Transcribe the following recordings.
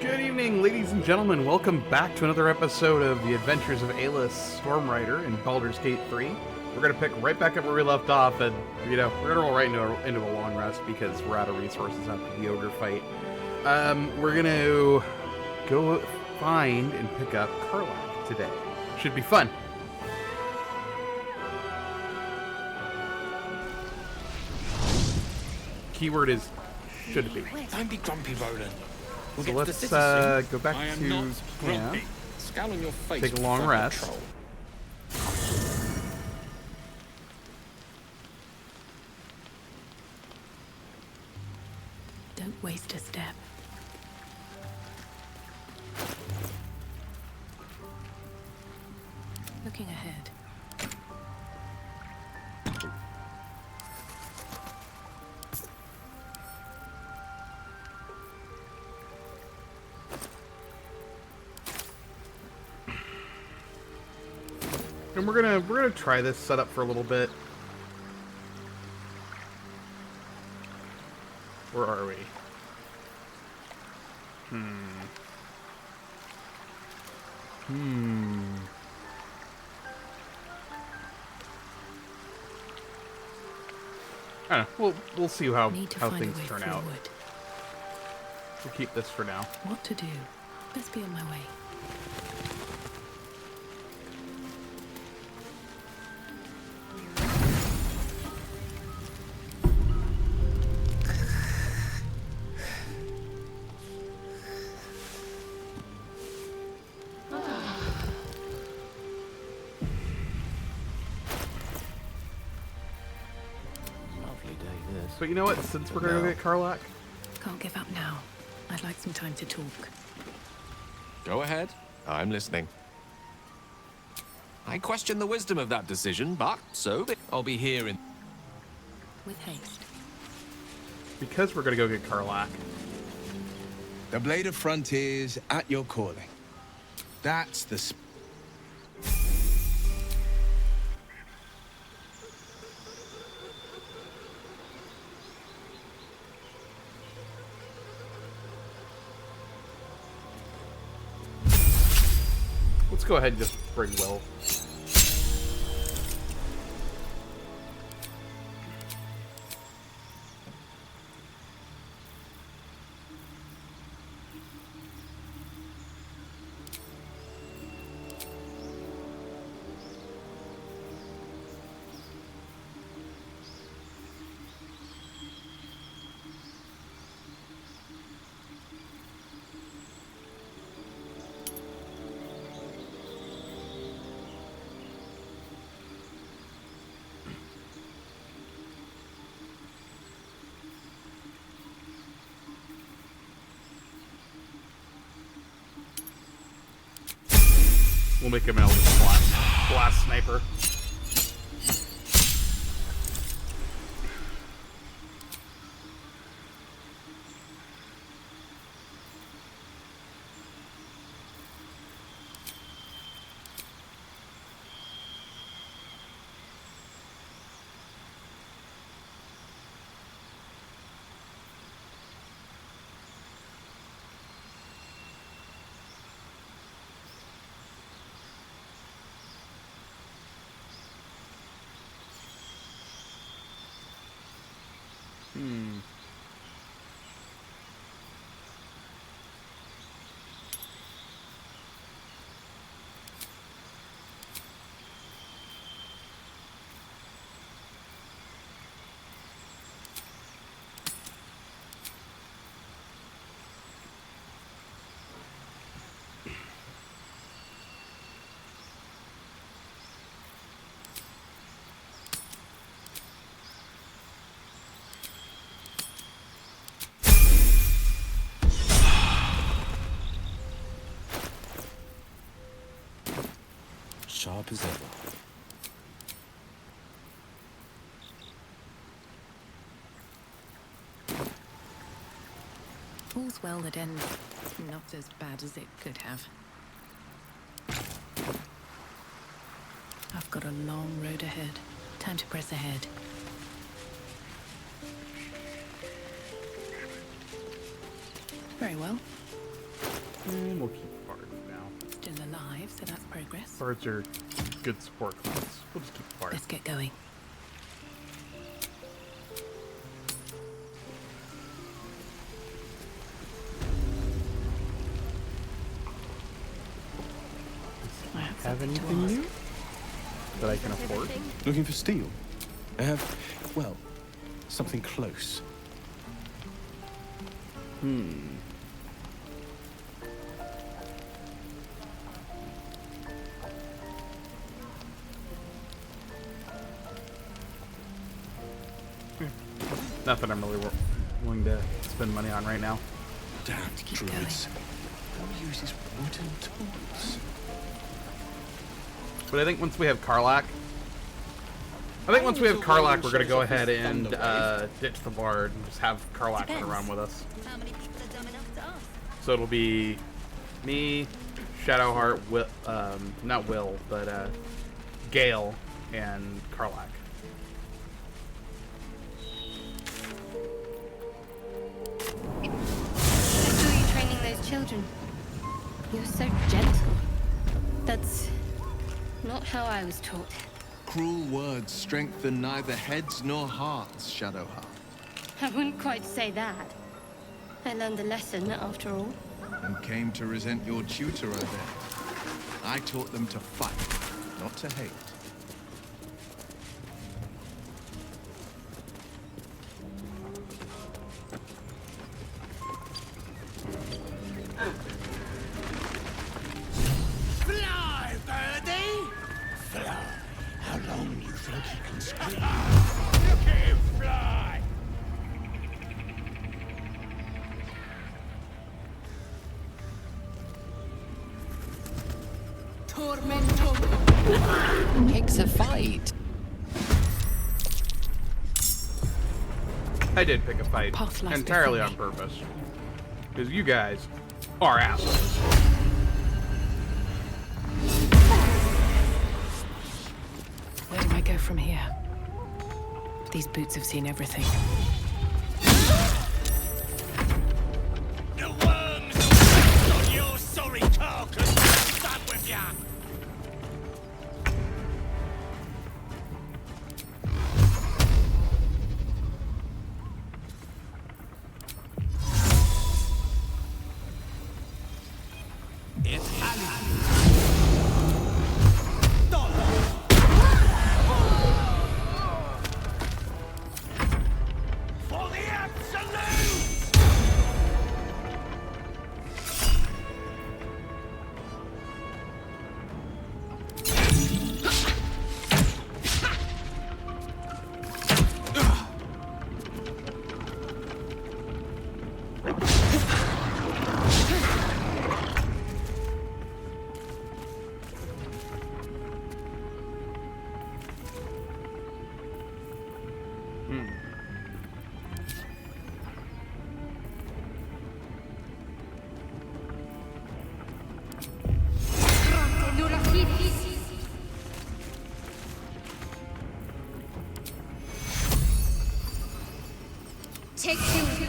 Good evening, ladies and gentlemen. Welcome back to another episode of the Adventures of Aylis, Stormrider in Baldur's Gate 3. We're going to pick right back up where we left off, and, we're going to roll right into a long rest because we're out of resources after the ogre fight. We're going to go find and pick up Karlach today. Should be fun. Keyword is should be. Don't be grumpy, Roland. So let's go back to camp, Scowl on your face, take a long rest. Patrol. Don't waste a step. Looking ahead. And we're gonna try this setup for a little bit. Where are we? I don't know. We'll see how things turn out. We'll keep this for now. What to do? Let's be on my way. But you know what? Since we're gonna go get Karlach, Can't give up now. I'd like some time to talk. Go ahead. I'm listening. I question the wisdom of that decision, but so I'll be here in... With haste. because we're gonna go get Karlach. The Blade of Frontiers at your calling. That's the... Let's go ahead and just bring Will. We'll make him an Eldritch Blast sniper. Sharp as ever. All's well that ends not as bad as it could have. I've got a long road ahead. Time to press ahead. Very well. And we'll keep Bard for now. Still alive, so that's progress. Bards are good support class. We'll just keep Bard. Let's get going. I Have anything new that I can afford? Looking for steel? I have, well, something close. Nothing I'm really willing to spend money on right now. Damn keep druids. Who uses wooden tools? But I think once we have Karlach, we're gonna go ahead and ditch the Bard and just have Karlach run around with us. How many people are dumb enough to ask? So it'll be me, Shadowheart, not Will, but Gale, and Karlach. I saw you training those children. You're so gentle. That's not how I was taught. Cruel words strengthen neither heads nor hearts, Shadowheart. I wouldn't quite say that. I learned a lesson, after all. And came to resent your tutor, I bet. I taught them to fight, not to hate. Fly, birdie! Fly. How long you think you can scream? Look at him fly! Picks a fight. I did pick a fight Path lies entirely before on me. purpose, because you guys are assholes. Where do I go from here? These boots have seen everything. The worms will on your sorry carcass! Done with ya! It's for the absolute! Take two.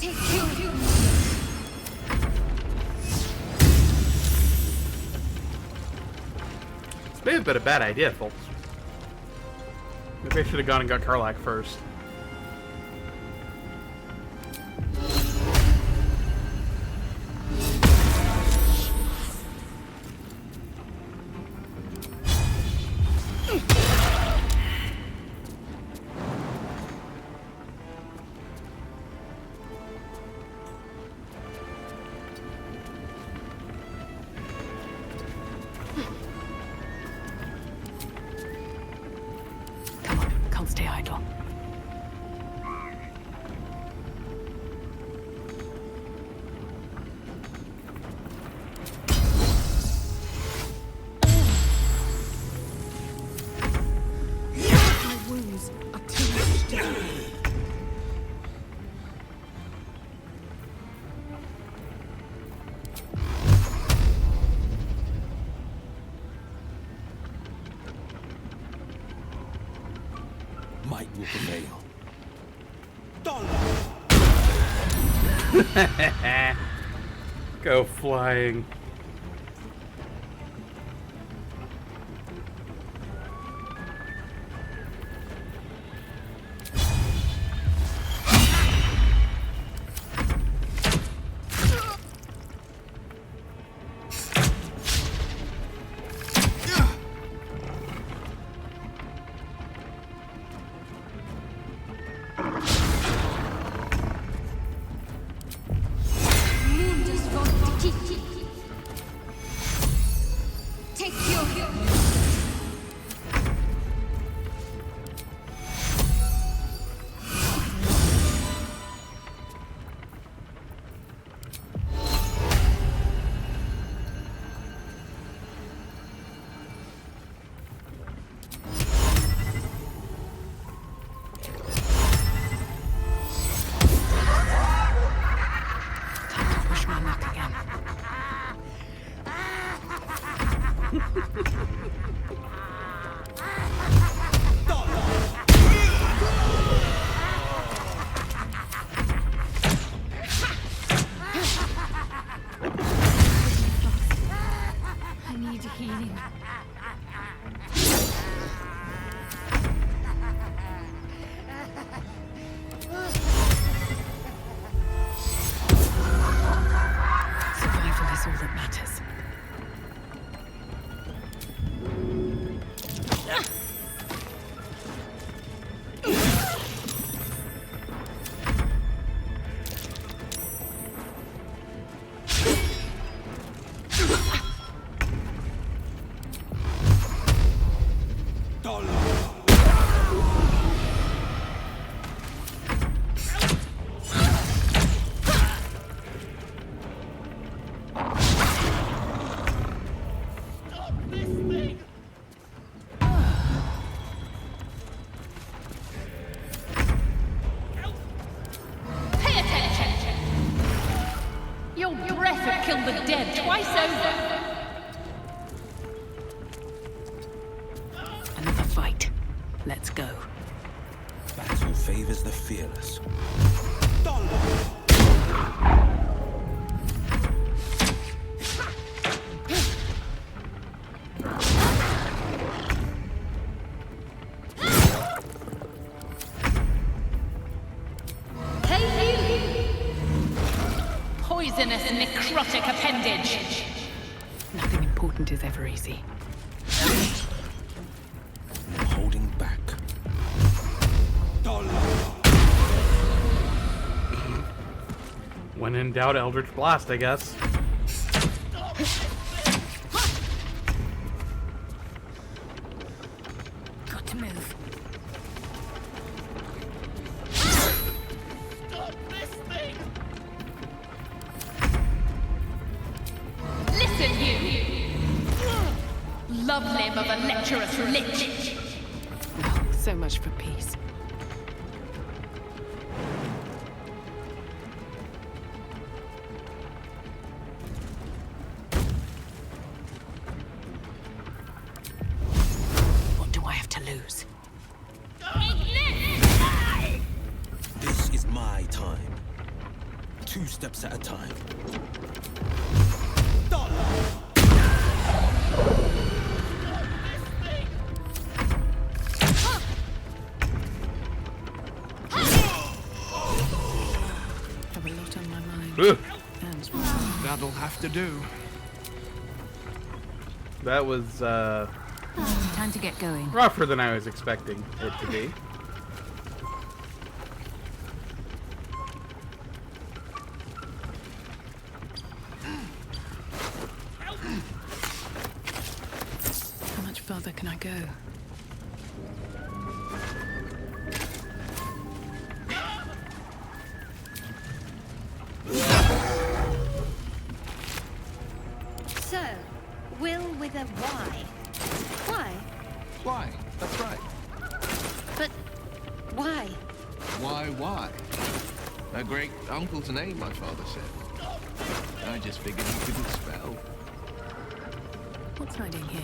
Take you. This may have been a bad idea, folks. Maybe I should have gone and got Karlach first. Stay idle. My wounds are too much to do. Might will prevail. Go flying. Take you. Push my luck again. I need healing. Survival is all that matters. Pay attention! Your breath will kill the dead twice over. Another fight. Let's go. Battle favors the fearless. Hey you! Poisonous necrotic appendage. Nothing important is ever easy. No holding back. When in doubt, Eldritch Blast, I guess. Got to move. Listen, you! Love limb of a lecherous lich. Well, so much for peace. What do I have to lose? This is my time. 2 steps at a time. Have a lot on my mind. Ugh. And That'll have to do. That was time to get going. rougher than I was expecting it to be. How much further can I go? So, Will with a Y. Why? Why? That's right. But why? Why? A great uncle's name, my father said. I just figured he couldn't spell. What's hiding here?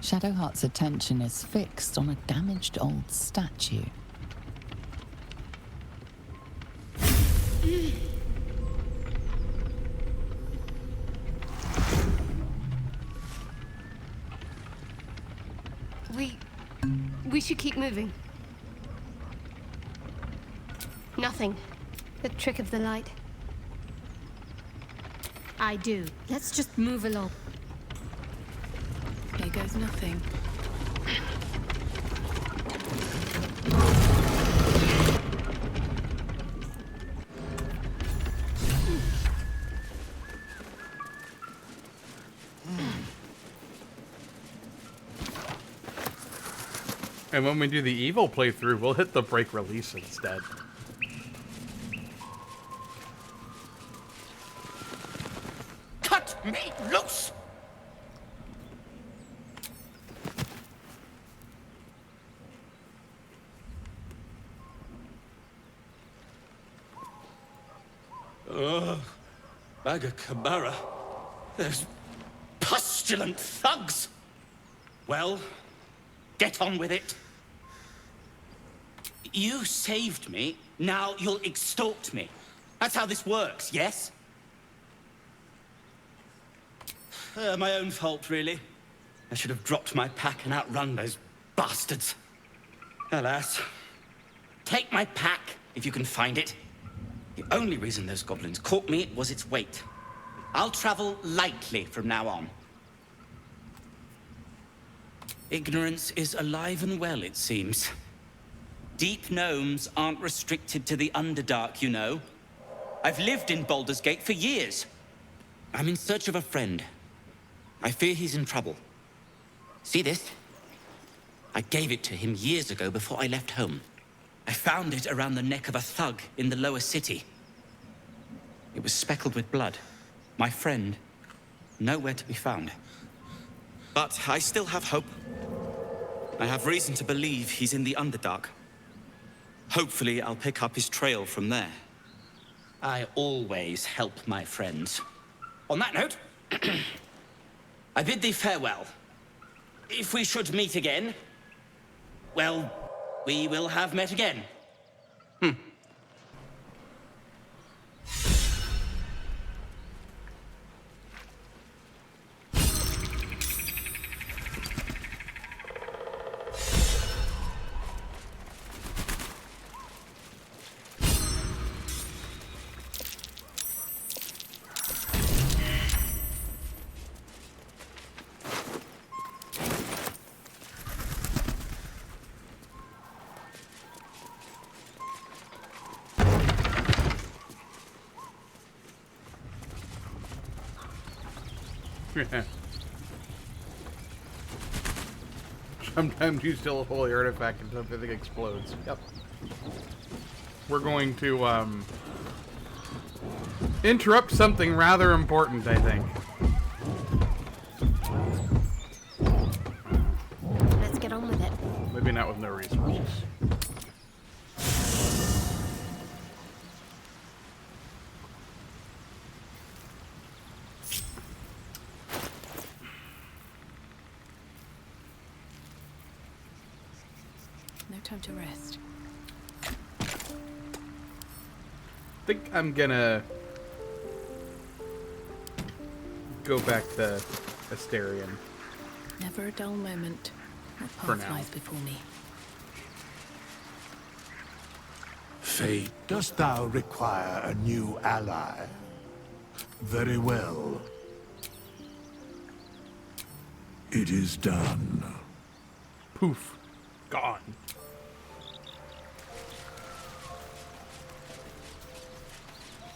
Shadowheart's attention is fixed on a damaged old statue. We should keep moving. Nothing. The trick of the light. I do. Let's just move along. Here goes nothing. And when we do the evil playthrough, we'll hit the break release instead. Cut me loose! Bagakabara. Those pustulant thugs. Well, get on with it. You saved me, now you'll extort me. That's how this works, yes? My own fault, really. I should have dropped my pack and outrun those bastards. Alas. Take my pack, if you can find it. The only reason those goblins caught me was its weight. I'll travel lightly from now on. Ignorance is alive and well, it seems. Deep gnomes aren't restricted to the Underdark, you know. I've lived in Baldur's Gate for years. I'm in search of a friend. I fear he's in trouble. See this? I gave it to him years ago before I left home. I found it around the neck of a thug in the lower city. It was speckled with blood. My friend, nowhere to be found. But I still have hope. I have reason to believe he's in the Underdark. Hopefully, I'll pick up his trail from there. I always help my friends. On that note, I bid thee farewell. If we should meet again, well, we will have met again. Sometimes you steal a holy artifact and something explodes. Yep. We're going to interrupt something rather important, I think. Maybe not with no resources. No time to rest. I think I'm gonna go back to Asterion. Never a dull moment. What For path now. lies before me? Fate, dost thou require a new ally? Very well. It is done. Poof. Gone.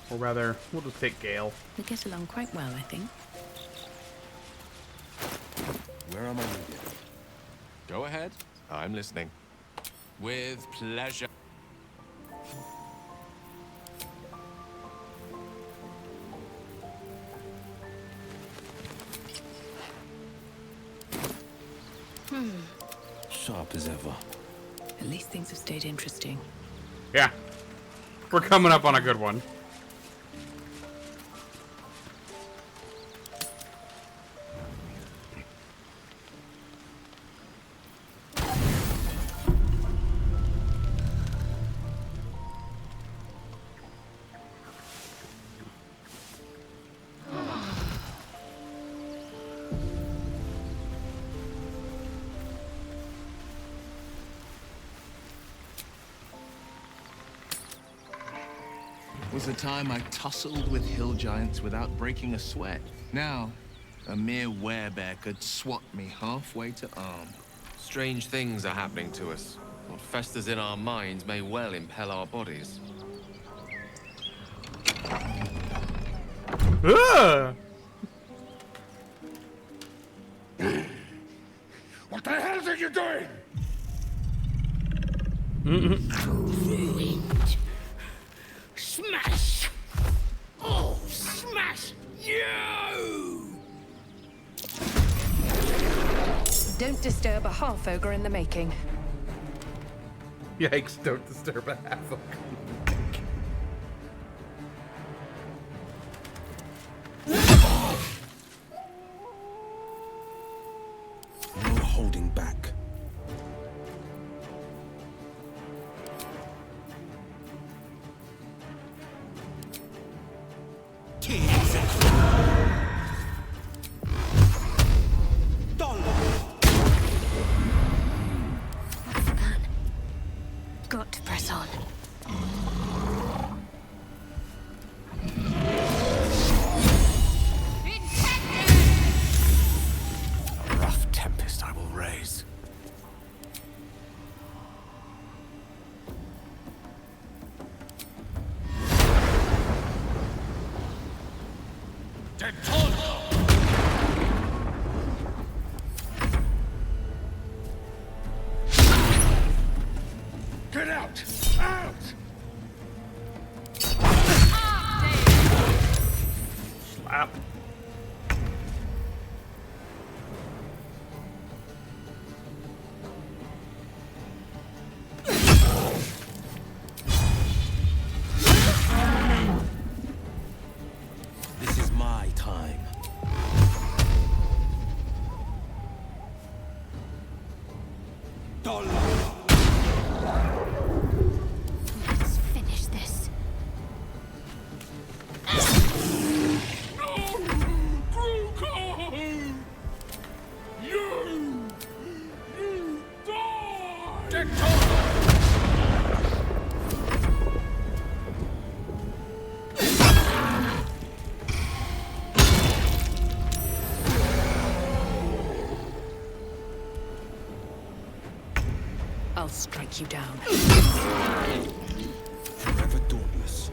Or rather, we'll just take Gale. We get along quite well, I think. Where am I needed? Go ahead. I'm listening. With pleasure. Sharp as ever. At least things have stayed interesting. Yeah. We're coming up on a good one. Was a time I tussled with hill giants without breaking a sweat. Now, a mere werebear could swat me halfway to arm. Strange things are happening to us. What festers in our minds may well impel our bodies. Ugh! What the hell are you doing? Ruined. Smash! Oh, smash you! Don't disturb a half-ogre in the making. Yikes, don't disturb a half of No holding back. What's the plan? Got to press on. A rough tempest I will raise. Get out! Out! slap. This is my time. Let's finish this. I'll strike you down. Forever dauntless.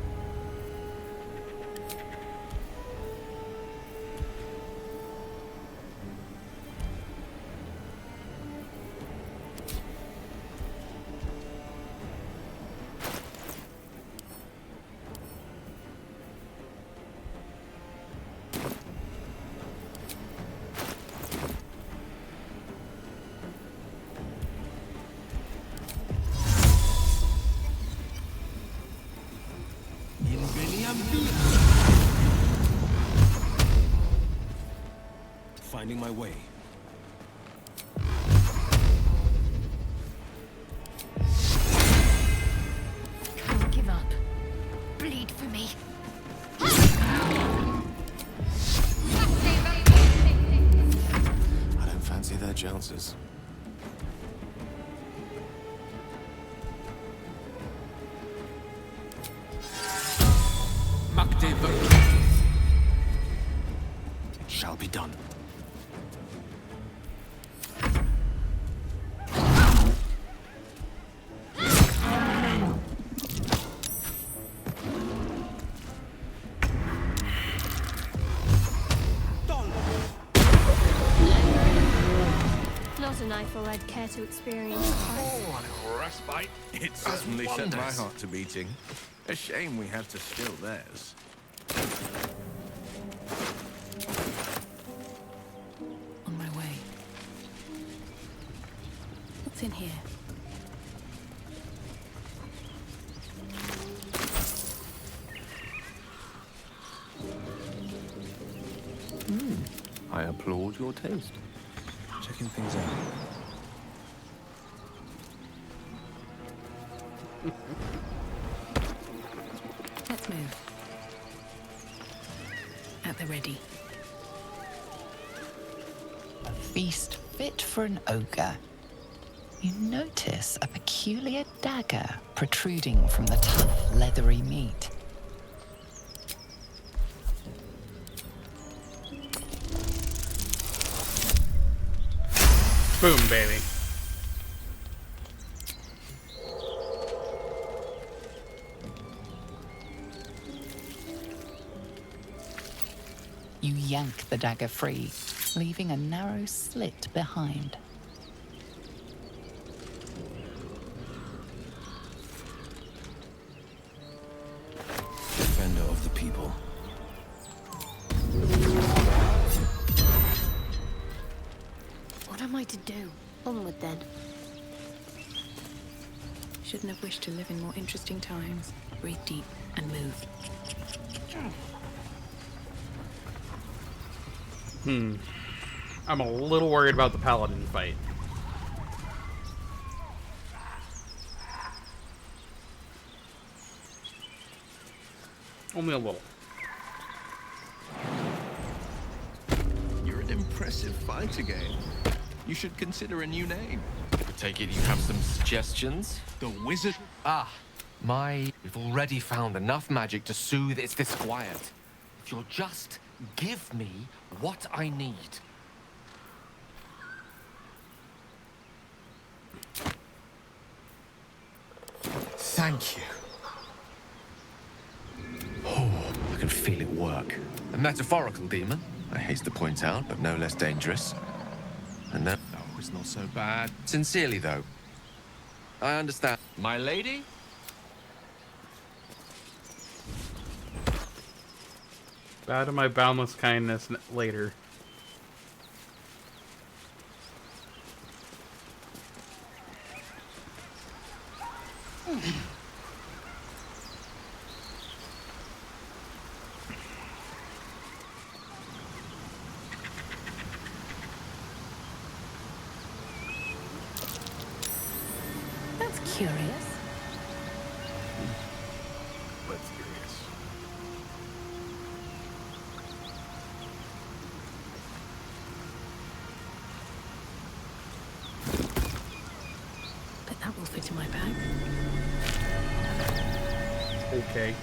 Finding my way. Can't give up. Bleed for me. I don't fancy their chances. It shall be done. Not a knife I'd care to experience. Oh, a little respite. It certainly set my heart to beating. A shame we have to steal theirs. On my way. What's in here? I applaud your taste. Checking things out. Let's move. At the ready. A feast fit for an ogre. You notice a peculiar dagger protruding from the tough, leathery meat. Boom, baby. You yank the dagger free, leaving a narrow slit behind. Defender of the people. What am I to do? Onward then. Shouldn't have wished to live in more interesting times. Breathe deep and move. I'm a little worried about the paladin fight. Only a little. You're an impressive fighter, game. You should consider a new name. I take it you have some suggestions? The Wizard. We've already found enough magic to soothe its disquiet. If you'll just give me what I need. Thank you. Oh, I can feel it work. A metaphorical demon, I haste to point out, but no less dangerous. And that... Oh, it's not so bad. Sincerely, though. I understand. My lady? Bow to my boundless kindness later. That's curious. That's curious. But that will fit in my bag. Okay.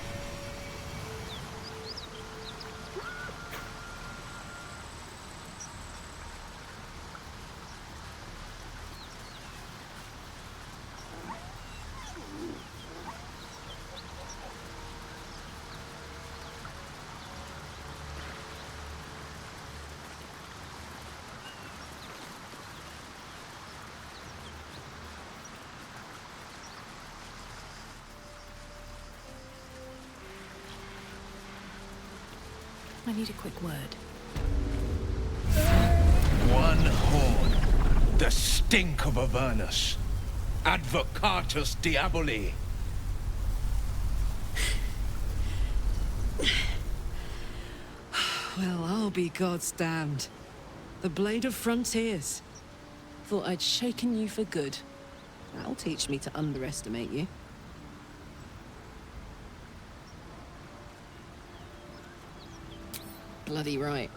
I need a quick word. One horn. The stink of Avernus. Advocatus Diaboli. Well, I'll be God's damned. The Blade of Frontiers. Thought I'd shaken you for good. That'll teach me to underestimate you. Bloody right.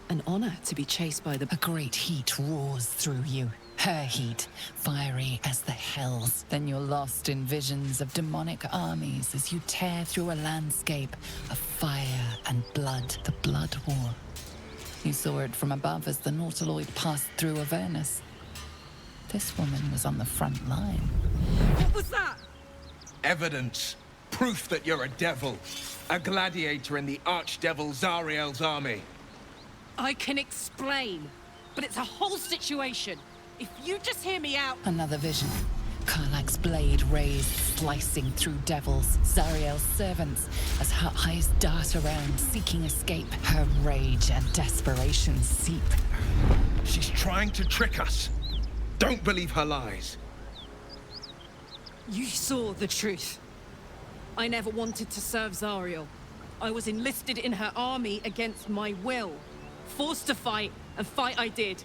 An honor to be chased by the... A great heat roars through you. Her heat, fiery as the hells. Then you're lost in visions of demonic armies as you tear through a landscape of fire and blood. The Blood War. You saw it from above as the Nautiloid passed through Avernus. This woman was on the front line. What was that? Evidence. Proof that you're a devil. A gladiator in the archdevil Zariel's army. I can explain, but it's a whole situation. If you just hear me out... Another vision. Karlach's blade raised, slicing through devils, Zariel's servants, as her eyes dart around, seeking escape. Her rage and desperation seep. She's trying to trick us. Don't believe her lies. You saw the truth. I never wanted to serve Zariel. I was enlisted in her army against my will. Forced to fight, and fight I did.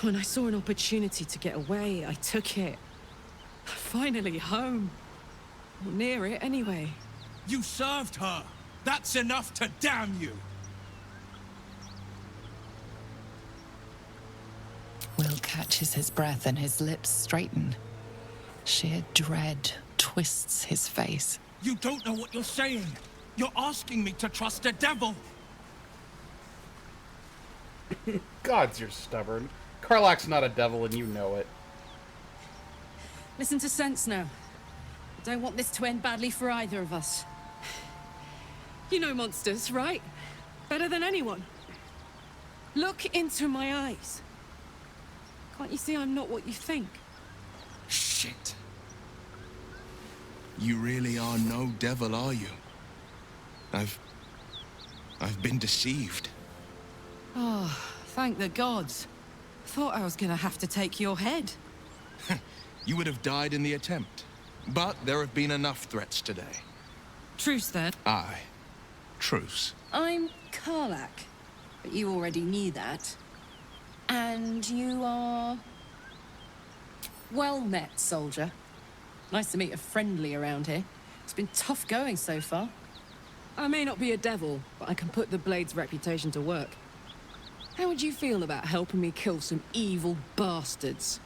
When I saw an opportunity to get away, I took it. Finally home. Or near it, anyway. You served her. That's enough to damn you. Will catches his breath and his lips straighten. Sheer dread twists his face. You don't know what you're saying. You're asking me to trust a devil. Gods, you're stubborn. Karlach's not a devil, and you know it. Listen to sense now. I don't want this to end badly for either of us. You know monsters, right? Better than anyone. Look into my eyes. Can't you see I'm not what you think? Shit. You really are no devil, are you? I've been deceived. Oh, thank the gods. Thought I was gonna have to take your head. You would have died in the attempt. But there have been enough threats today. Truce, then. Aye. Truce. I'm Karlach, but you already knew that. And you are... Well met, soldier. Nice to meet a friendly around here. It's been tough going so far. I may not be a devil, but I can put the Blade's reputation to work. How would you feel about helping me kill some evil bastards?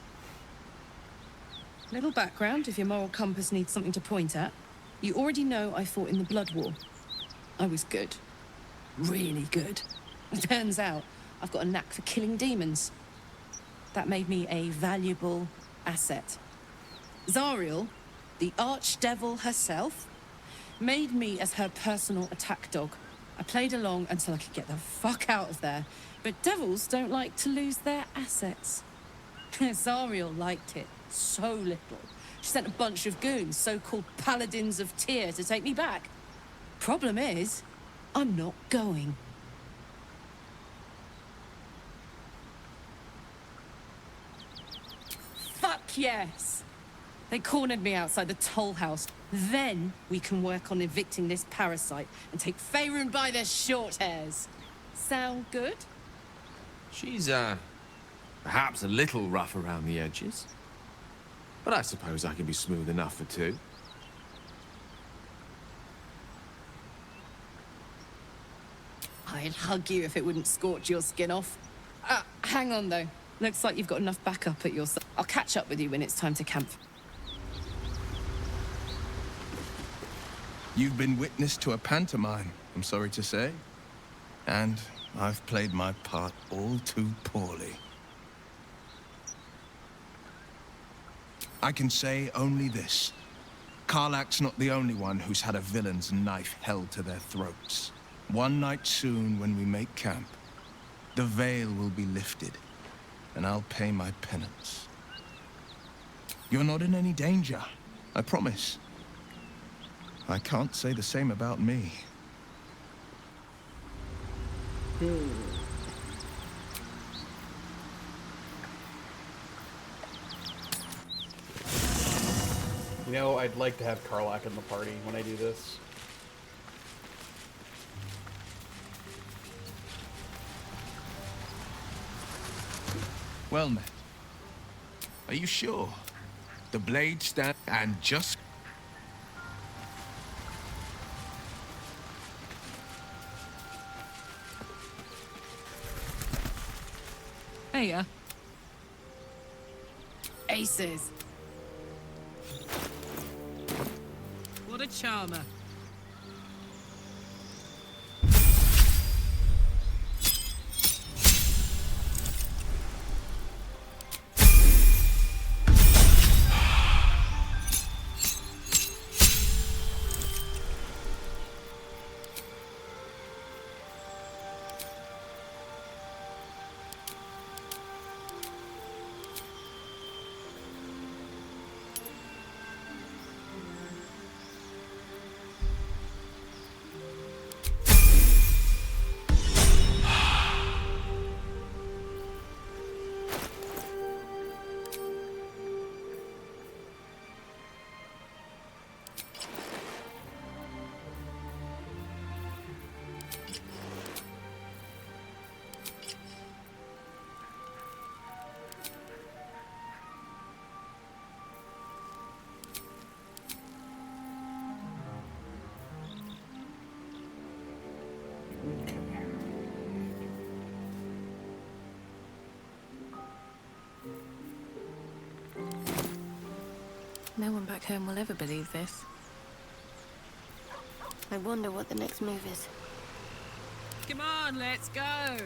Little background, if your moral compass needs something to point at. You already know I fought in the Blood War. I was good. Really good. It turns out I've got a knack for killing demons. That made me a valuable asset. Zariel, the archdevil herself, made me as her personal attack dog. I played along until I could get the fuck out of there. But devils don't like to lose their assets. Zariel liked it so little. She sent a bunch of goons, so-called paladins of Tyr, to take me back. Problem is, I'm not going. Fuck yes! They cornered me outside the toll house. Then we can work on evicting this parasite and take Faerun by their short hairs. Sound good? She's, perhaps a little rough around the edges. But I suppose I can be smooth enough for two. I'd hug you if it wouldn't scorch your skin off. Hang on, though. Looks like you've got enough backup at your side. I'll catch up with you when it's time to camp. You've been witness to a pantomime, I'm sorry to say. And I've played my part all too poorly. I can say only this. Karlach's not the only one who's had a villain's knife held to their throats. One night soon, when we make camp, the veil will be lifted, and I'll pay my penance. You're not in any danger, I promise. I can't say the same about me. You know, I'd like to have Karlach in the party when I do this. Well met. Are you sure? The blade stand and just... Hiya. Aces. What a charmer. No one back home will ever believe this. I wonder what the next move is. Come on, let's go.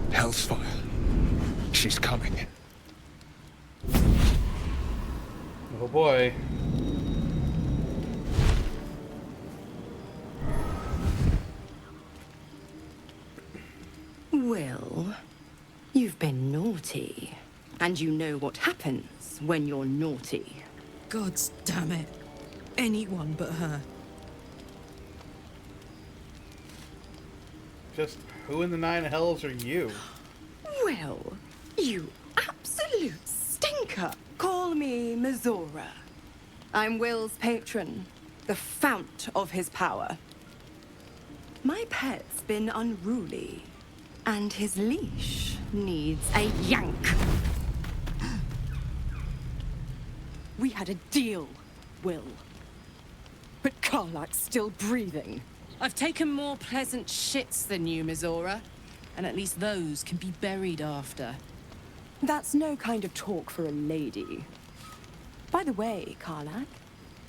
Hellsfire. She's coming. Oh boy. Well, you've been naughty. And you know what happens when you're naughty. Gods damn it. Anyone but her. Just who in the nine hells are you? Well, you absolute stinker. Call me Mizora. I'm Will's patron, the fount of his power. My pet's been unruly, and his leash needs a yank. We had a deal, Will. But Karlak's still breathing. I've taken more pleasant shits than you, Mizora. And at least those can be buried after. That's no kind of talk for a lady. By the way, Karlak,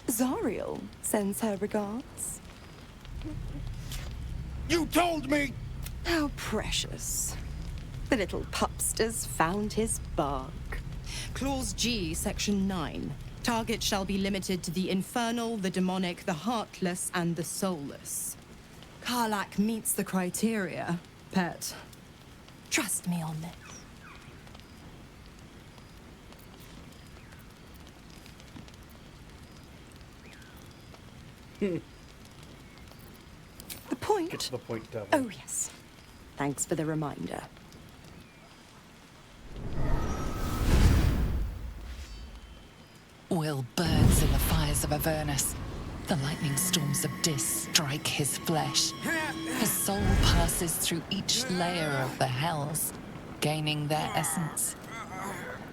Zariel sends her regards. You told me! How precious. The little pupster's found his bark. Clause G, Section 9. Target shall be limited to the infernal, the demonic, the heartless, and the soulless. Karlak meets the criteria, pet. Trust me on this. The point? Get to the point, devil. Oh, yes. Thanks for the reminder. Will burns in the fires of Avernus. The lightning storms of Dis strike his flesh. His soul passes through each layer of the hells, gaining their essence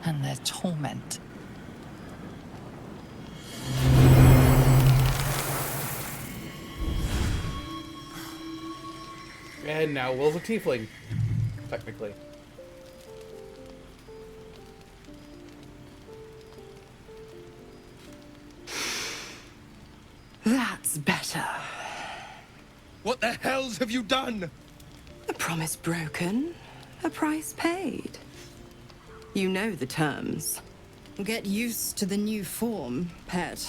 and their torment. And now Will's a tiefling, technically. That's better. What the hells have you done? A promise broken, a price paid. You know the terms. Get used to the new form, pet.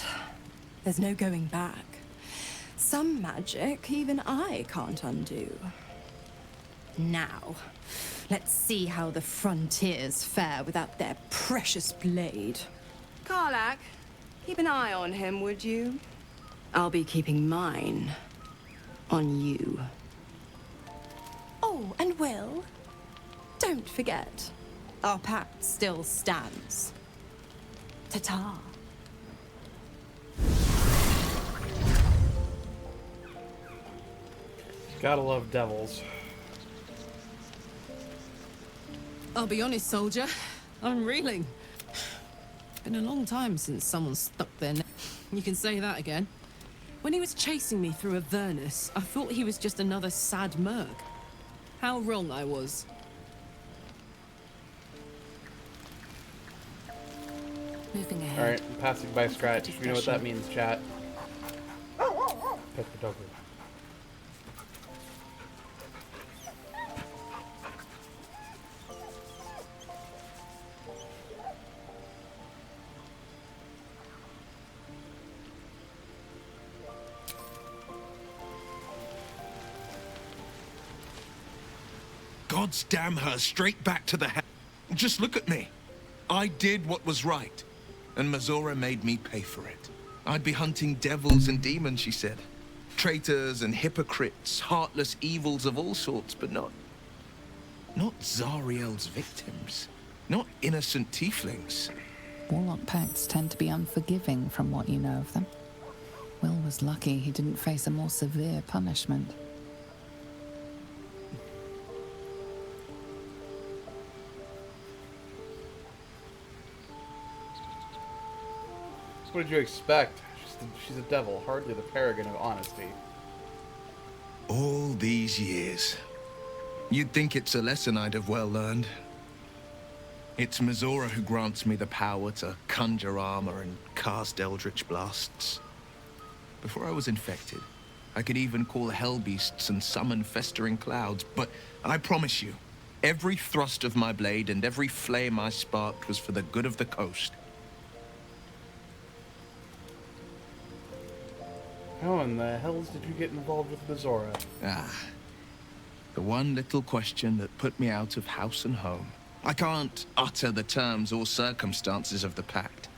There's no going back. Some magic even I can't undo. Now, let's see how the frontiers fare without their precious blade. Karlak, keep an eye on him, would you? I'll be keeping mine on you. Oh, and Will, don't forget, our pact still stands. Ta-ta. Gotta love devils. I'll be honest, soldier. I'm reeling. Been a long time since someone stuck their neck. You can say that again. When he was chasing me through Avernus, I thought he was just another sad merc. How wrong I was. Moving ahead. Alright, passing by scratch. You know what that means, chat. Pet the dog. God's damn her, straight back to the Just look at me. I did what was right, and Mazora made me pay for it. I'd be hunting devils and demons, she said. Traitors and hypocrites, heartless evils of all sorts, but not Zariel's victims. Not innocent tieflings. Warlock pacts tend to be unforgiving from what you know of them. Will was lucky he didn't face a more severe punishment. What did you expect? She's a devil, hardly the paragon of honesty. All these years. You'd think it's a lesson I'd have well learned. It's Mazora who grants me the power to conjure armor and cast eldritch blasts. Before I was infected, I could even call hell beasts and summon festering clouds, but I promise you, every thrust of my blade and every flame I sparked was for the good of the coast. How in the hells did you get involved with Mazora? The one little question that put me out of house and home. I can't utter the terms or circumstances of the pact.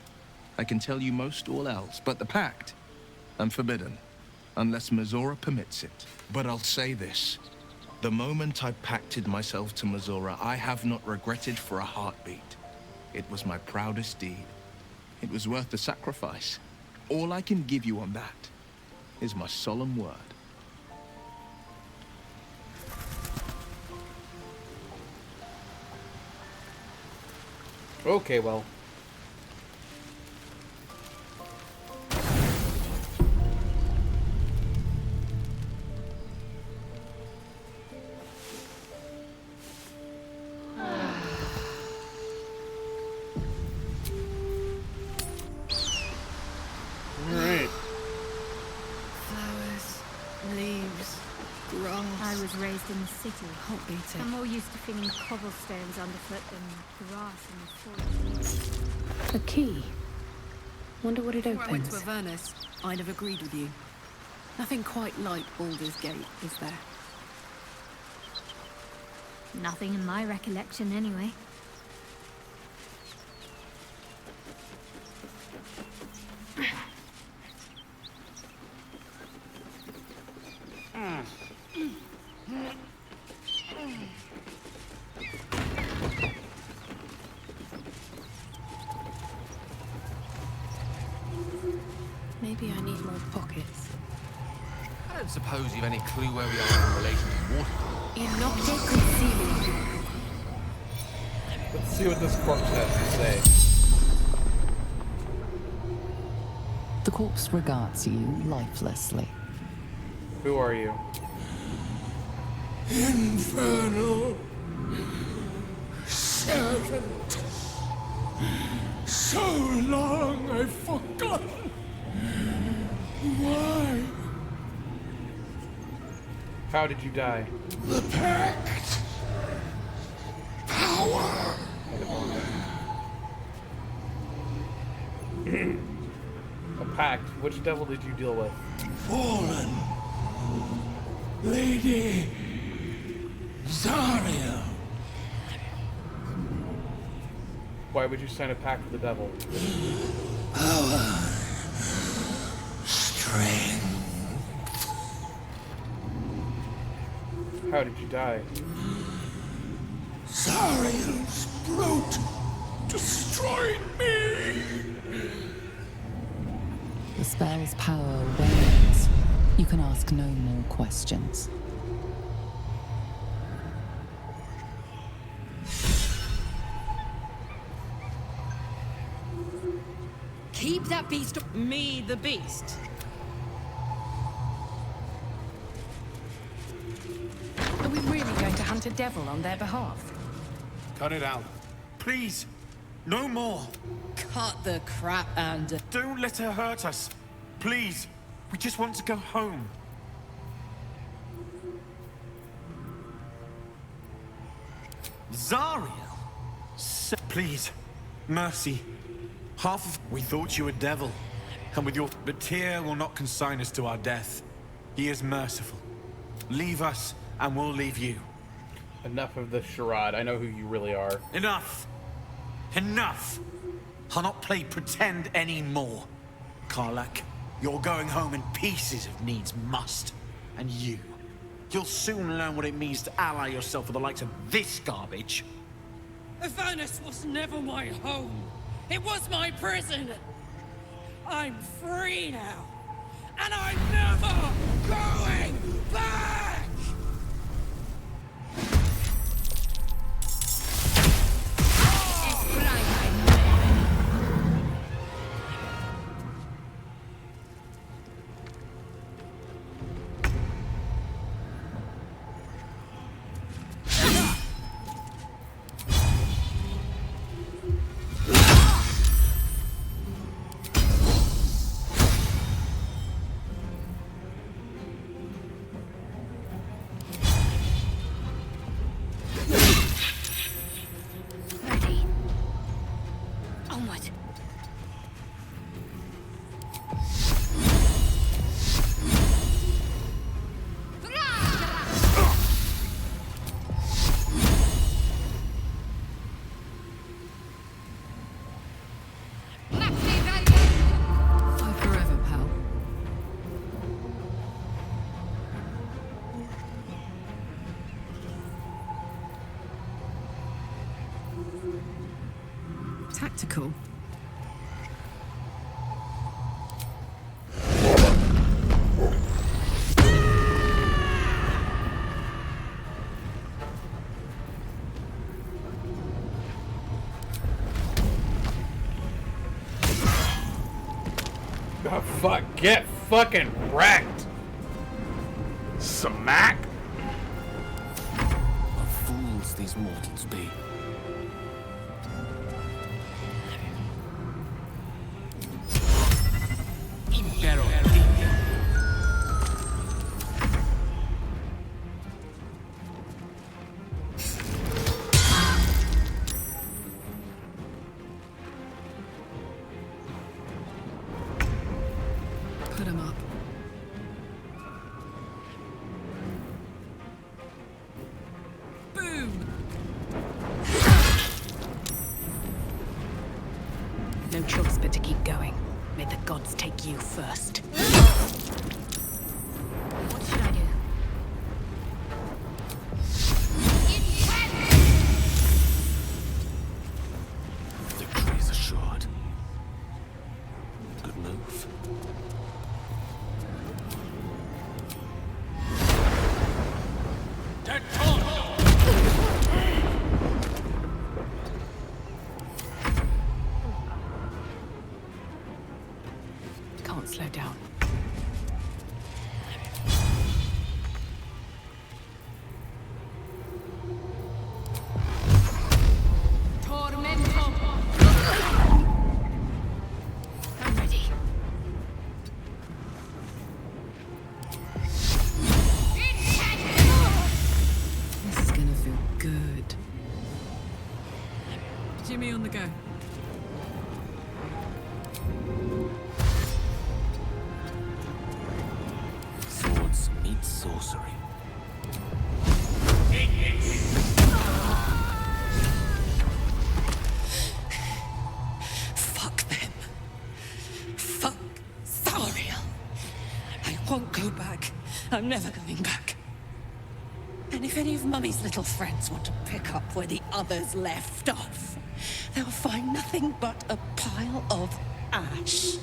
I can tell you most all else, but the pact, I'm forbidden, unless Mazora permits it. But I'll say this. The moment I pacted myself to Mazora, I have not regretted for a heartbeat. It was my proudest deed. It was worth the sacrifice. All I can give you on that is my solemn word. Okay, well. Alright. Flowers, leaves, grass. I was raised in the city. Can't beat it. I'm more used to feeling cobblestones underfoot than grass in the forest. A key. Wonder what it Before I went to opens. Avernus, I'd have agreed with you. Nothing quite like Baldur's Gate, is there? Nothing in my recollection, anyway. Maybe I need more pockets. I don't suppose you've any clue where we are in relation to water. In Nocte Concealio. Let's see what this corpse has to say. The corpse regards you lifelessly. Who are you? Infernal servant. So long I've forgotten. Why? How did you die? The pact. Power. A pact? Which devil did you deal with? Fallen. Lady Zariel. Why would you sign a pact with the devil? Power. Strength. How did you die? Zariel's brute destroyed me. The spell's power wanes. You can ask no more questions. Keep that beast. Me, the beast. Are we really going to hunt a devil on their behalf? Cut it out. Please. No more. Cut the crap, and Don't let her hurt us. Please. We just want to go home. Zariel? Please. Mercy. Half of... We thought you a devil. And with your... But Tyr will not consign us to our death. He is merciful. Leave us, and we'll leave you. Enough of the charade. I know who you really are. Enough! Enough! I'll not play pretend anymore. Karlak, you're going home in pieces if needs must. And you'll soon learn what it means to ally yourself with the likes of this garbage. Avernus was never my home. It was my prison. I'm free now. And I'm never going back! Tactical. Oh, fuck. Get fucking wrecked. Smack. What fools these mortals be. Put him up. Boom! No choice but to keep going. May the gods take you first. What should I do? Victory is assured. Good move. Can't slow down. I'm ready. This is gonna feel good. Jimmy on the go. Swords meet sorcery. Fuck them. Fuck Zariel. I won't go back. I'm never going back. And if any of Mummy's little friends want to pick up where the others left off, they'll find nothing but a pile of ash.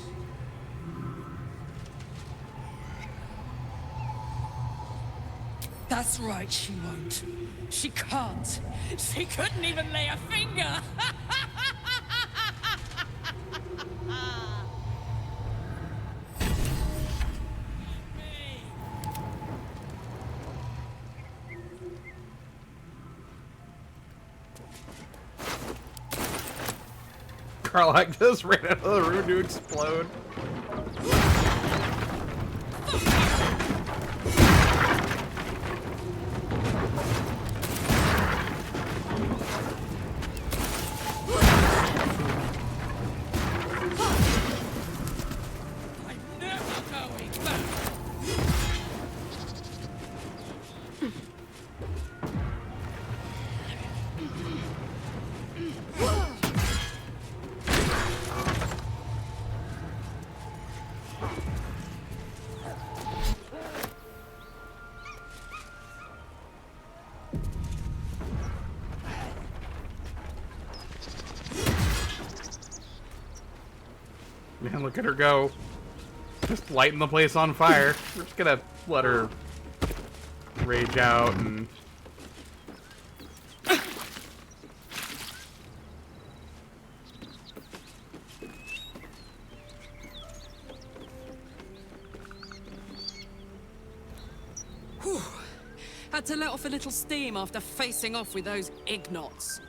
That's right, she won't. She can't. She couldn't even lay a finger. Karlach just ran out of the room to explode. Man, look at her go. Just lighting the place on fire. We're just gonna let her rage out and... Whew. Had to let off a little steam after facing off with those ignots.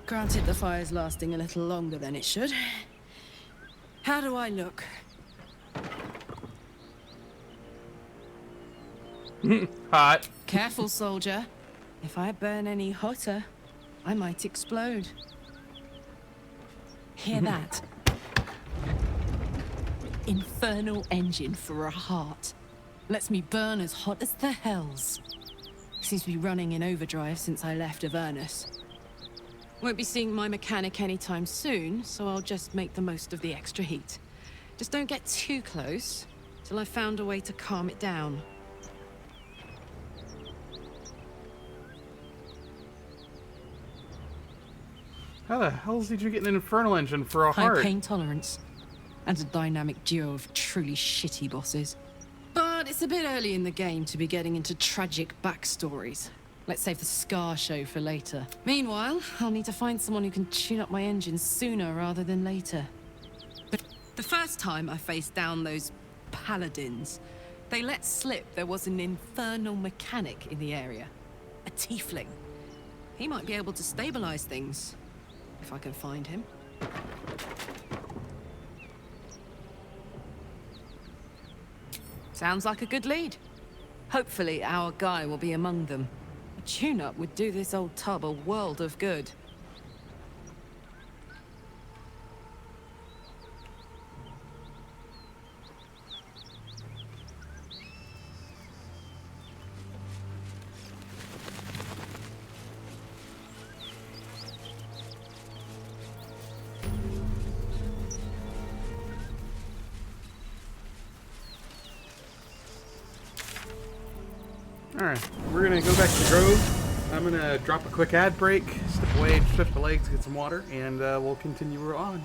Granted, the fire's lasting a little longer than it should. How do I look? Hot. Careful, soldier. If I burn any hotter, I might explode. Hear that? Infernal engine for a heart. Lets me burn as hot as the hells. Seems to be running in overdrive since I left Avernus. Won't be seeing my mechanic anytime soon, so I'll just make the most of the extra heat. Just don't get too close, till I've found a way to calm it down. How the hell did you get an infernal engine for a heart? High pain tolerance, and a dynamic duo of truly shitty bosses. But it's a bit early in the game to be getting into tragic backstories. Let's save the Scar show for later. Meanwhile, I'll need to find someone who can tune up my engine sooner rather than later. But the first time I faced down those paladins, they let slip there was an infernal mechanic in the area. A tiefling. He might be able to stabilize things, if I can find him. Sounds like a good lead. Hopefully our guy will be among them. A tune-up would do this old tub a world of good. Alright, we're gonna go back to the Grove. I'm gonna drop a quick ad break, step away, stretch the legs, get some water, and we'll continue on.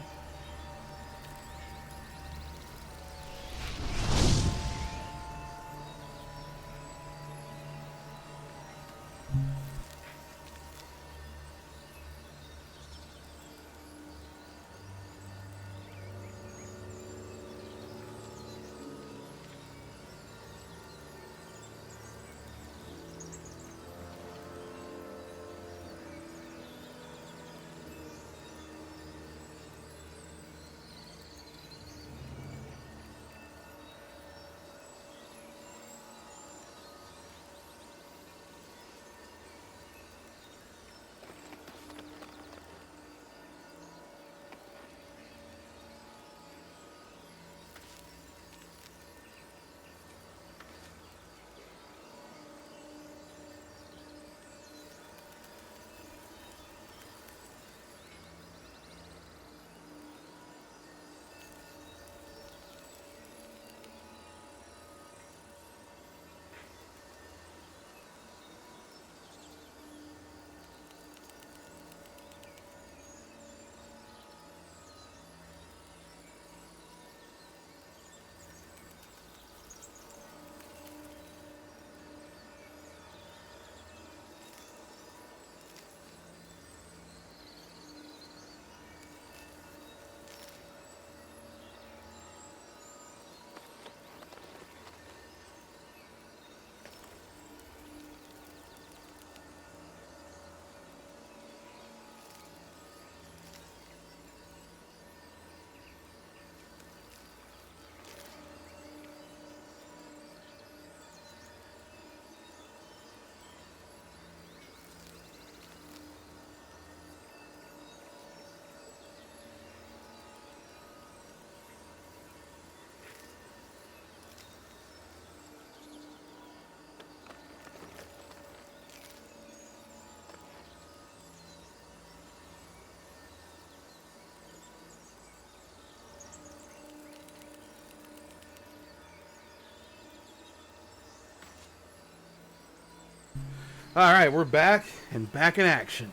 All right, we're back and back in action.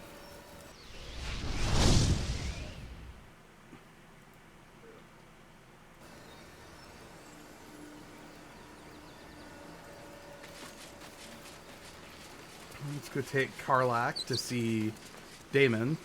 Let's go take Karlak to see Damon.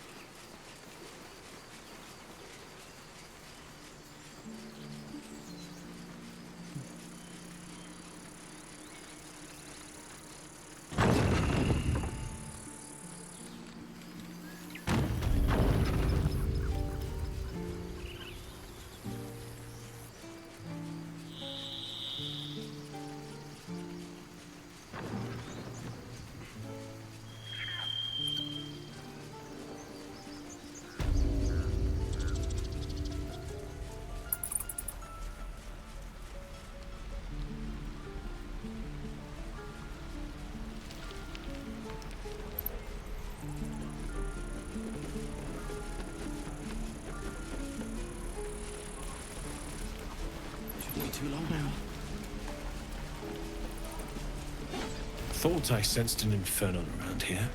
Too long now. Thought I sensed an infernal around here.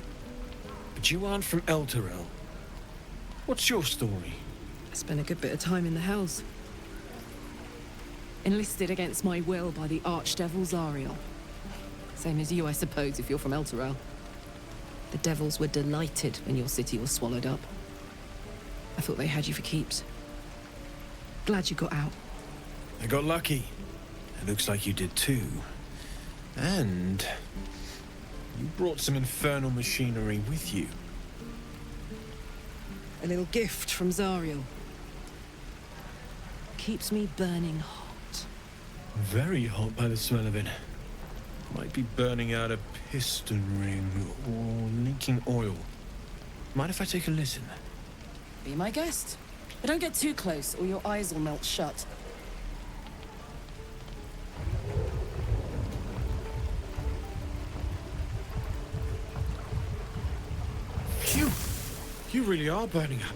But you aren't from Elturel. What's your story? I spent a good bit of time in the Hells. Enlisted against my will by the Archdevil Zariel. Same as you, I suppose, if you're from Elturel. The Devils were delighted when your city was swallowed up. I thought they had you for keeps. Glad you got out. I got lucky. It looks like you did too. And you brought some infernal machinery with you. A little gift from Zariel. Keeps me burning hot. Very hot by the smell of it. Might be burning out a piston ring or leaking oil. Mind if I take a listen? Be my guest. But don't get too close or your eyes will melt shut. Phew! You really are burning up.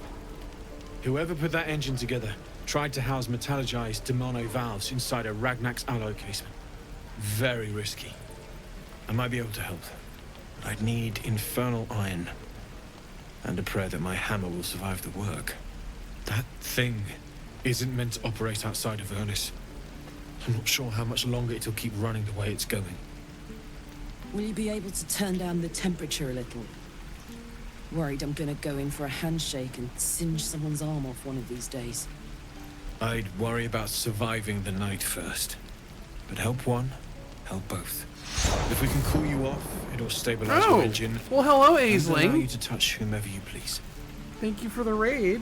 Whoever put that engine together tried to house metallogized Demono valves inside a Ragnak's alloy casement. Very risky. I might be able to help, but I'd need infernal iron. And a prayer that my hammer will survive the work. That thing isn't meant to operate outside of Vernus. I'm not sure how much longer it'll keep running the way it's going. Will you be able to turn down the temperature a little? Worried I'm gonna go in for a handshake and singe someone's arm off one of these days. I'd worry about surviving the night first. But help one, help both. If we can cool you off, it'll stabilize your engine. Well, hello, And allow Aisling. you to touch whomever you please. Thank you for the raid.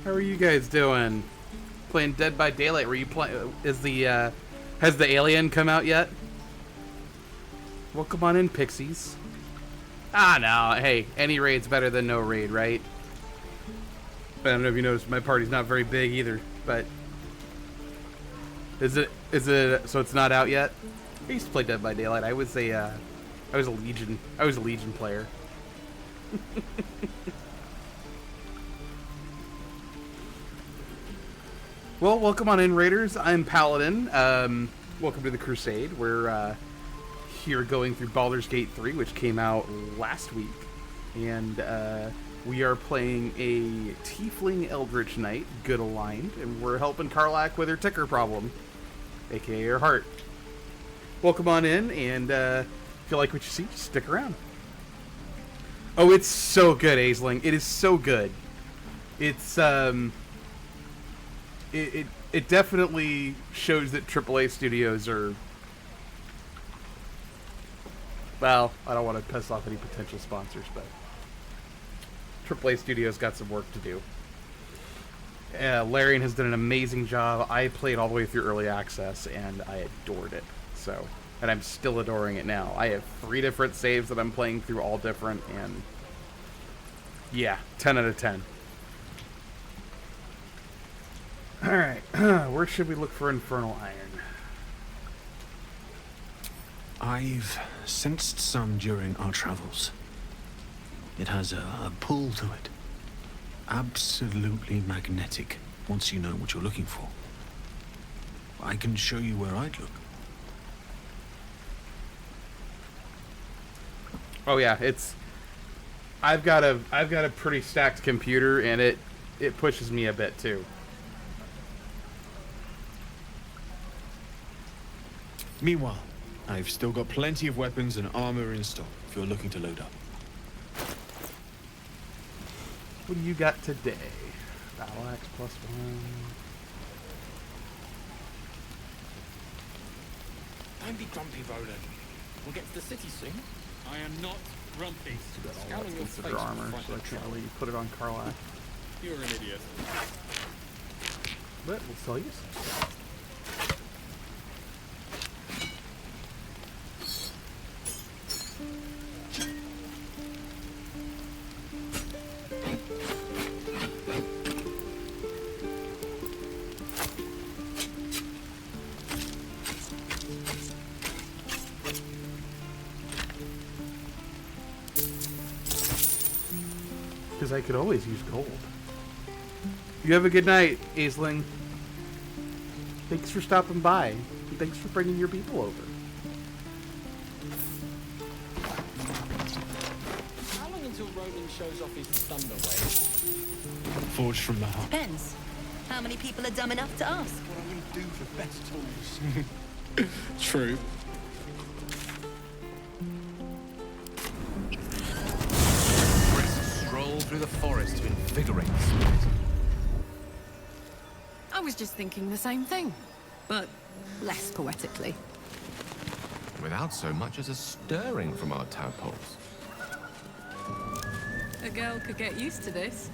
How are you guys doing? Playing Dead by Daylight? Were you playing? Has the alien come out yet? Welcome on in, pixies. Ah, no. Hey, any raid's better than no raid, right? I don't know if you noticed, my party's not very big either, but is it so it's not out yet? I used to play Dead by Daylight. I was a Legion player. Well, welcome on in, Raiders. I'm Paladin. Welcome to the Crusade. We're here going through Baldur's Gate 3, which came out last week, and we are playing a Tiefling Eldritch Knight, good aligned, and we're helping Karlak with her ticker problem, aka her heart. Welcome on in, and if you like what you see, just stick around. Oh, it's so good, Aisling. It is so good. It's it definitely shows that AAA studios are, well, I don't want to piss off any potential sponsors, but AAA studios got some work to do. Larian has done an amazing job. I played all the way through early access, and I adored it. So, and I'm still adoring it now. I have 3 different saves that I'm playing through, all different, and yeah, 10 out of 10. Alright, where should we look for Infernal Iron? I've sensed some during our travels. It has a pull to it. Absolutely magnetic, once you know what you're looking for. I can show you where I'd look. Oh yeah, it's. I've got a pretty stacked computer, and it pushes me a bit too. Meanwhile, I've still got plenty of weapons and armor in stock if you're looking to load up. What do you got today? Battle axe +1. Don't be grumpy, Roland. We'll get to the city soon. I am not grumpy. All that's considered armor, so I can't really put it on Karlach. You're an idiot. But we'll sell you some. Because I could always use gold. You have a good night, Aisling. Thanks for stopping by. And thanks for bringing your people over. How long until Roland shows off his thunder wave? Forged from the heart. Depends. How many people are dumb enough to ask? What I will do for better tools. True. Stroll through the forest to invigorate the spirit. I was just thinking the same thing, but less poetically. Without so much as a stirring from our tadpoles. A girl could get used to this.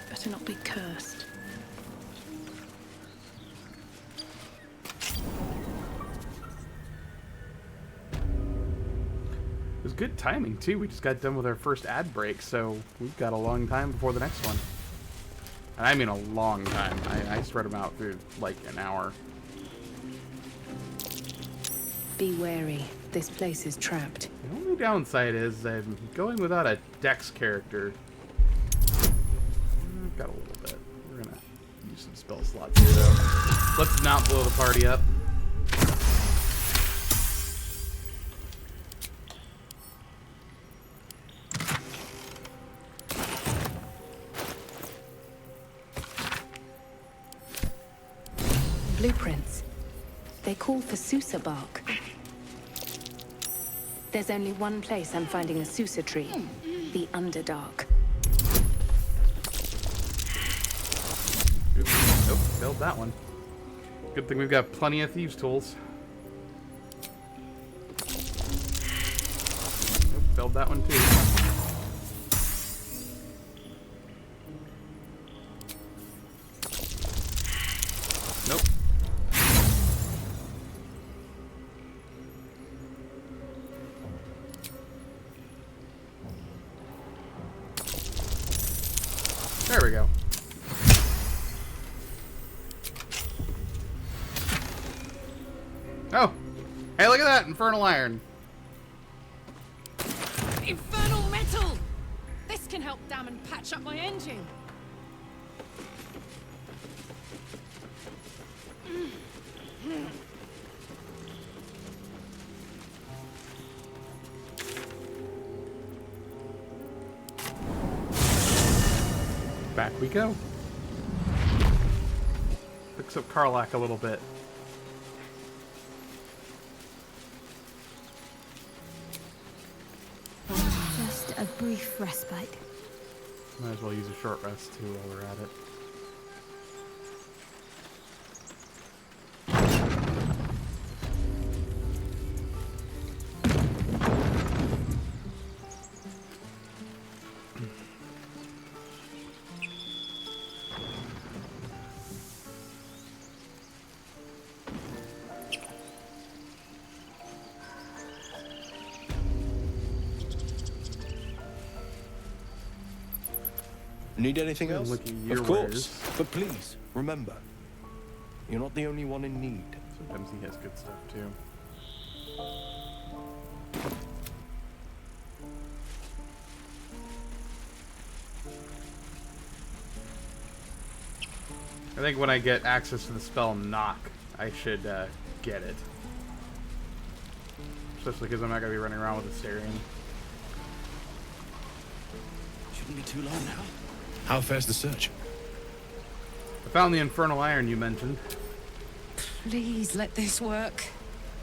Better not be cursed. It was good timing, too. We just got done with our first ad break, so we've got a long time before the next one. And I mean a long time. I spread them out through, like, an hour. Be wary. This place is trapped. The only downside is I'm going without a Dex character. I've got a little bit. We're gonna use some spell slots here, though. Let's not blow the party up. Blueprints. They call for Susa bark. There's only one place I'm finding a Susa tree. The Underdark. Oops. Nope, failed that one. Good thing we've got plenty of thieves' tools. Nope, failed that one too. Nope. There we go. Oh! Hey, look at that! Infernal iron! Infernal metal! This can help dam and patch up my engine. Back we go. Fix up Karlach a little bit. Just a brief respite. Might as well use a short rest too while we're at it. Need anything else? Look at your Of course. wares. But please, remember, you're not the only one in need. Sometimes he has good stuff too. I think when I get access to the spell Knock, I should get it. Especially because I'm not going to be running around with a Astarion. Shouldn't be too long now. How fares the search? I found the infernal iron you mentioned. Please let this work.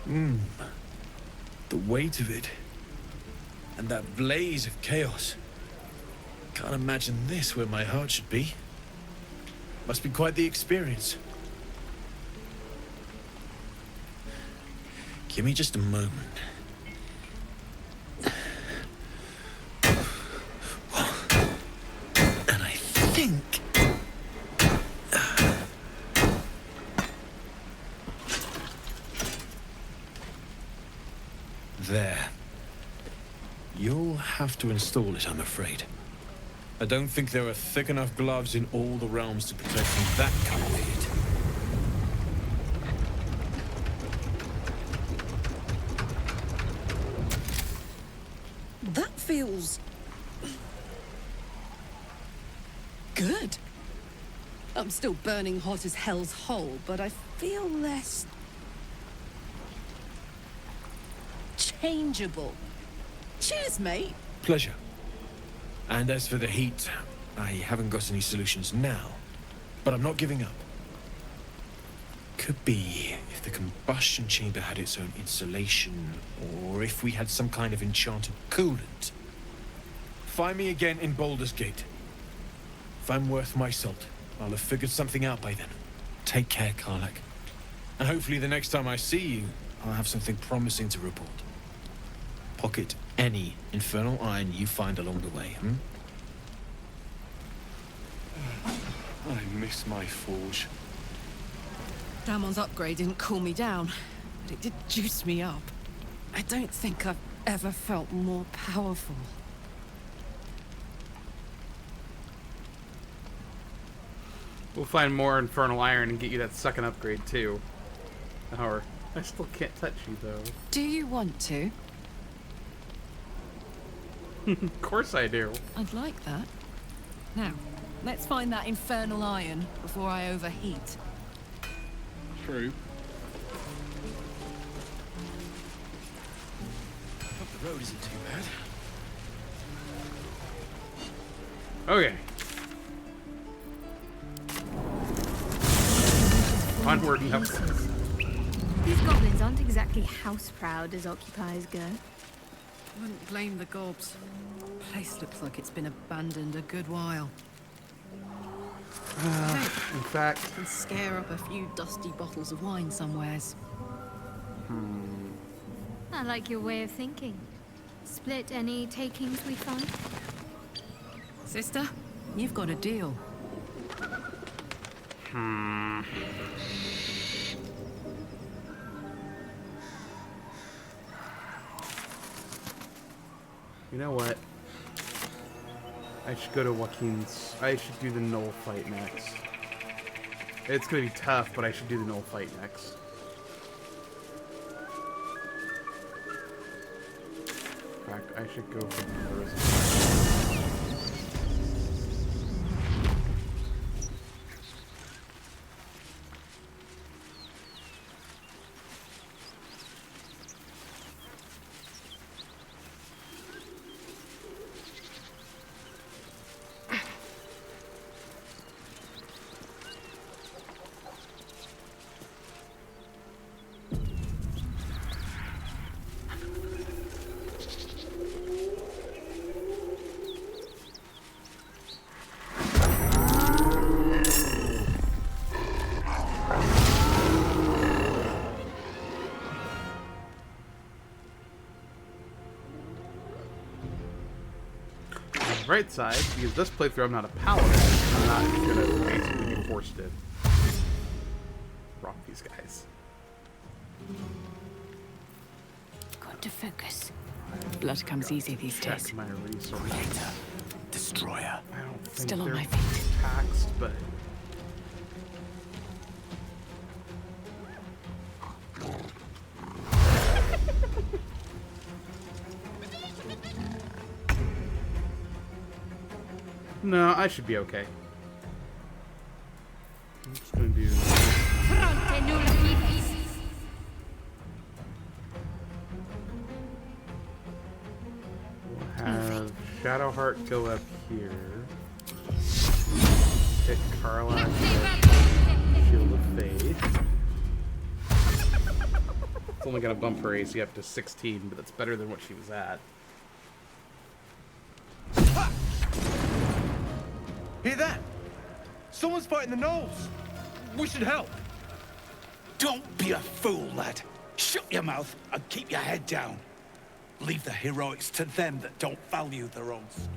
The weight of it. And that blaze of chaos. Can't imagine this where my heart should be. Must be quite the experience. Give me just a moment. And I think... There. You'll have to install it, I'm afraid. I don't think there are thick enough gloves in all the realms to protect from that kind of heat. That feels... good. I'm still burning hot as hell's hole, but I feel less... changeable. Cheers, mate. Pleasure. And as for the heat, I haven't got any solutions now, but I'm not giving up. Could be if the combustion chamber had its own insulation, or if we had some kind of enchanted coolant. Find me again in Baldur's Gate. If I'm worth my salt, I'll have figured something out by then. Take care, Karlach. And hopefully the next time I see you, I'll have something promising to report. Pocket any infernal iron you find along the way, I miss my forge. Damon's upgrade didn't cool me down, but it did juice me up. I don't think I've ever felt more powerful. We'll find more infernal iron and get you that second upgrade too. Or I still can't touch you though. Do you want to? Of course I do. I'd like that. Now, let's find that infernal iron before I overheat. True. Hope the road isn't too bad. Okay. Onward and upward. These goblins aren't exactly house-proud as occupiers go. Wouldn't blame the gobs. Place looks like it's been abandoned a good while. In fact... Can scare up a few dusty bottles of wine somewheres. I like your way of thinking. Split any takings we find? Sister, you've got a deal. You know what? I should go to Joaquin's. I should do the Knoll fight next. It's gonna be tough, but I should do the Knoll fight next. In fact, I should go for the first. Right side, because this playthrough I'm not a paladin, I'm not gonna basically be forced to rock these guys. Got to focus. Blood comes easy these days. Check my resources. Creator. Destroyer. I don't think Still on they're my feet. taxed, but no, I should be okay. I'm just gonna do. Fronte nulla moving. Shadowheart go up here. Hit Carla. Shield of Faith. It's only gonna bump her AC up to 16, but that's better than what she was at. Hear that? Someone's fighting the gnolls. We should help. Don't be a fool, lad. Shut your mouth and keep your head down. Leave the heroics to them that don't value their oaths.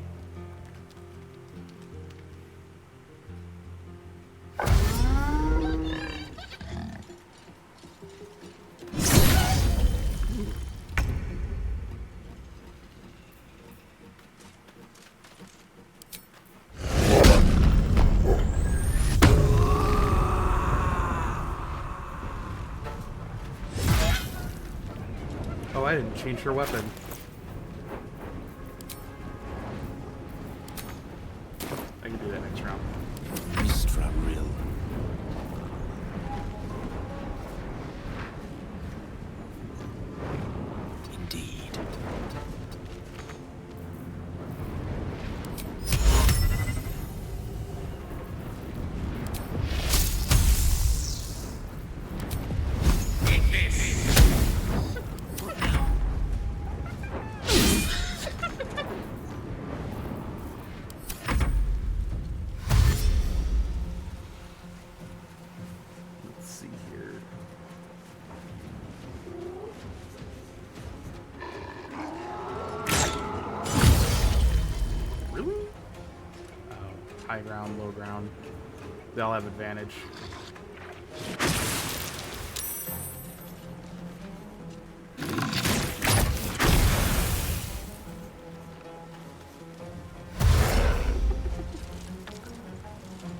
Oh, I didn't change her weapon. I can do that next round. Mistra real. Indeed. Let's see here. Really? Oh, high ground, low ground. They all have advantage.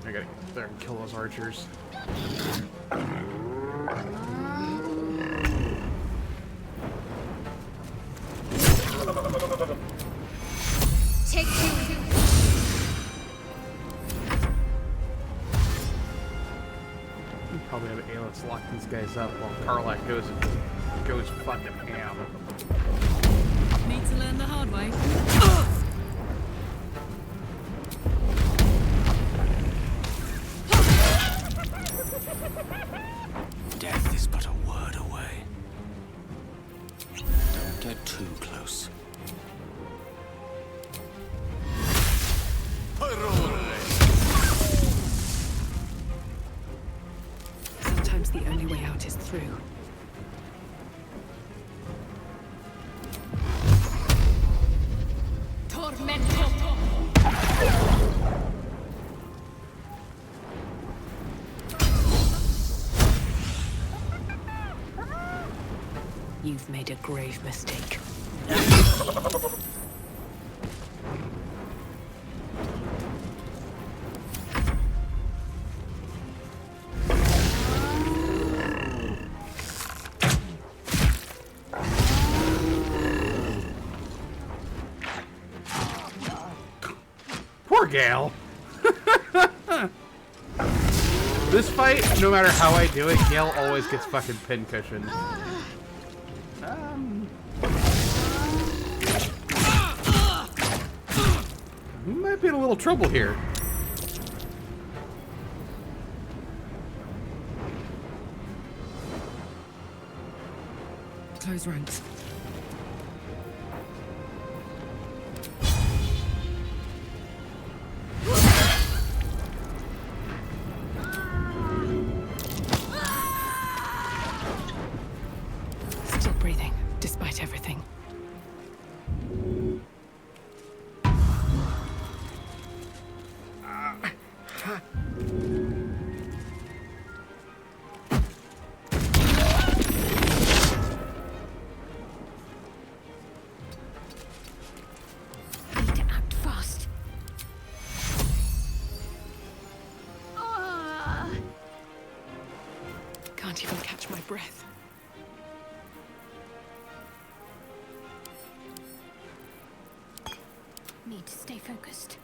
I gotta get there and kill those archers. Take two. We probably have Aylis lock these guys up while Karlak goes fucking ham. Need to learn the hard way. Death is but a word away. Don't get too close. Sometimes the only way out is through. Tormento. You've made a grave mistake. Poor Gale. This fight, no matter how I do it, Gale always gets fucking pincushioned. We might be in a little trouble here. Close ranks. Still breathing, despite everything. Need to act fast. Ah. Can't even catch my breath. Need to stay focused.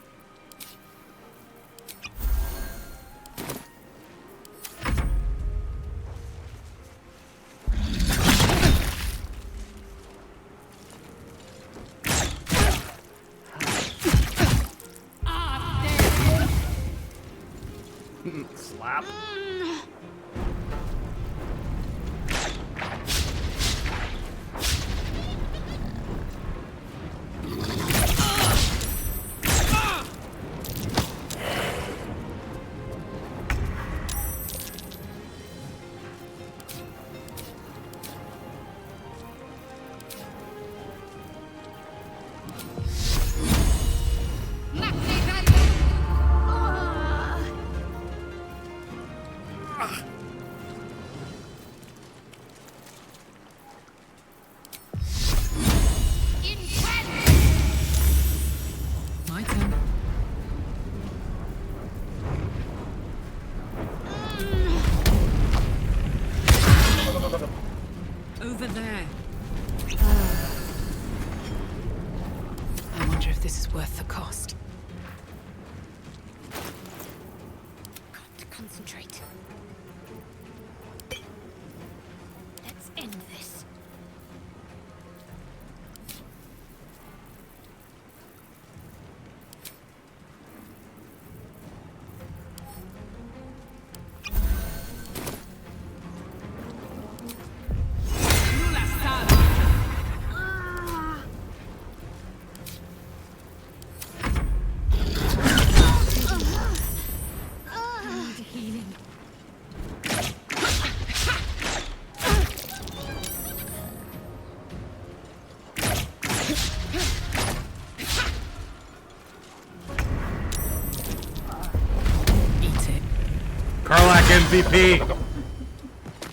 slap. My turn. Over there. I wonder if this is worth the cost. Got to concentrate. Let's end this. Karlach MVP!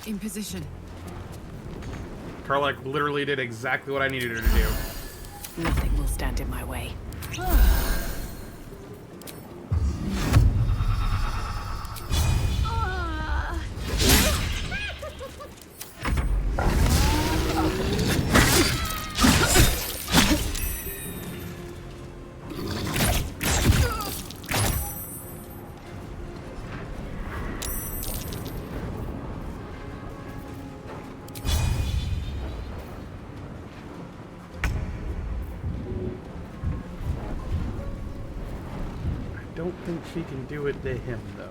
In position. Karlach literally did exactly what I needed her to do. Nothing will stand in my way. I don't think she can do it to him, though.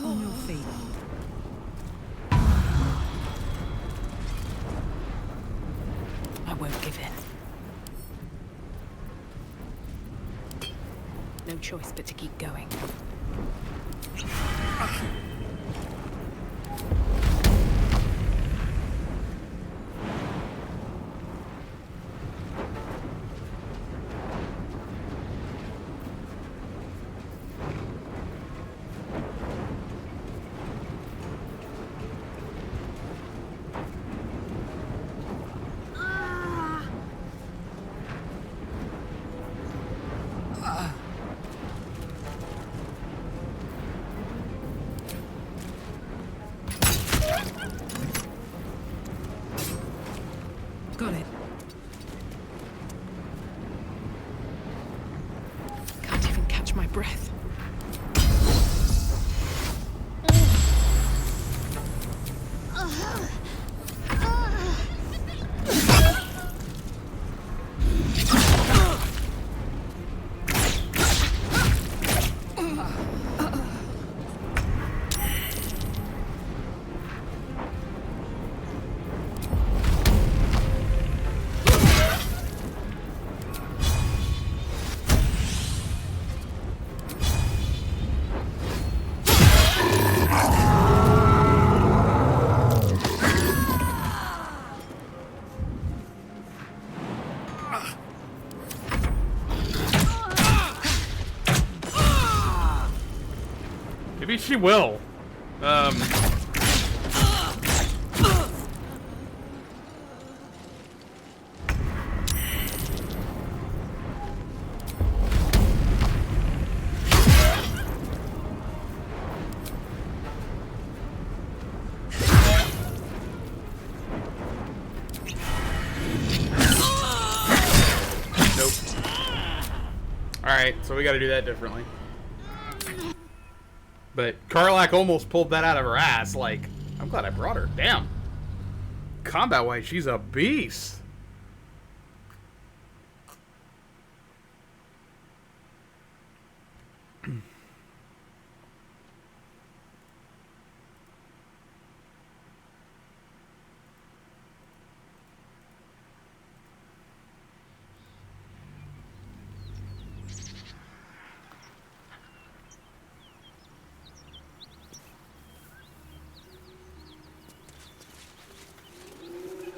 On your feet. I won't give in. No choice but to keep going. Got it. Can't even catch my breath. Maybe she will. Nope. Alright, so we gotta do that differently. But Karlach almost pulled that out of her ass. Like, I'm glad I brought her. Damn. Combat-wise, she's a beast.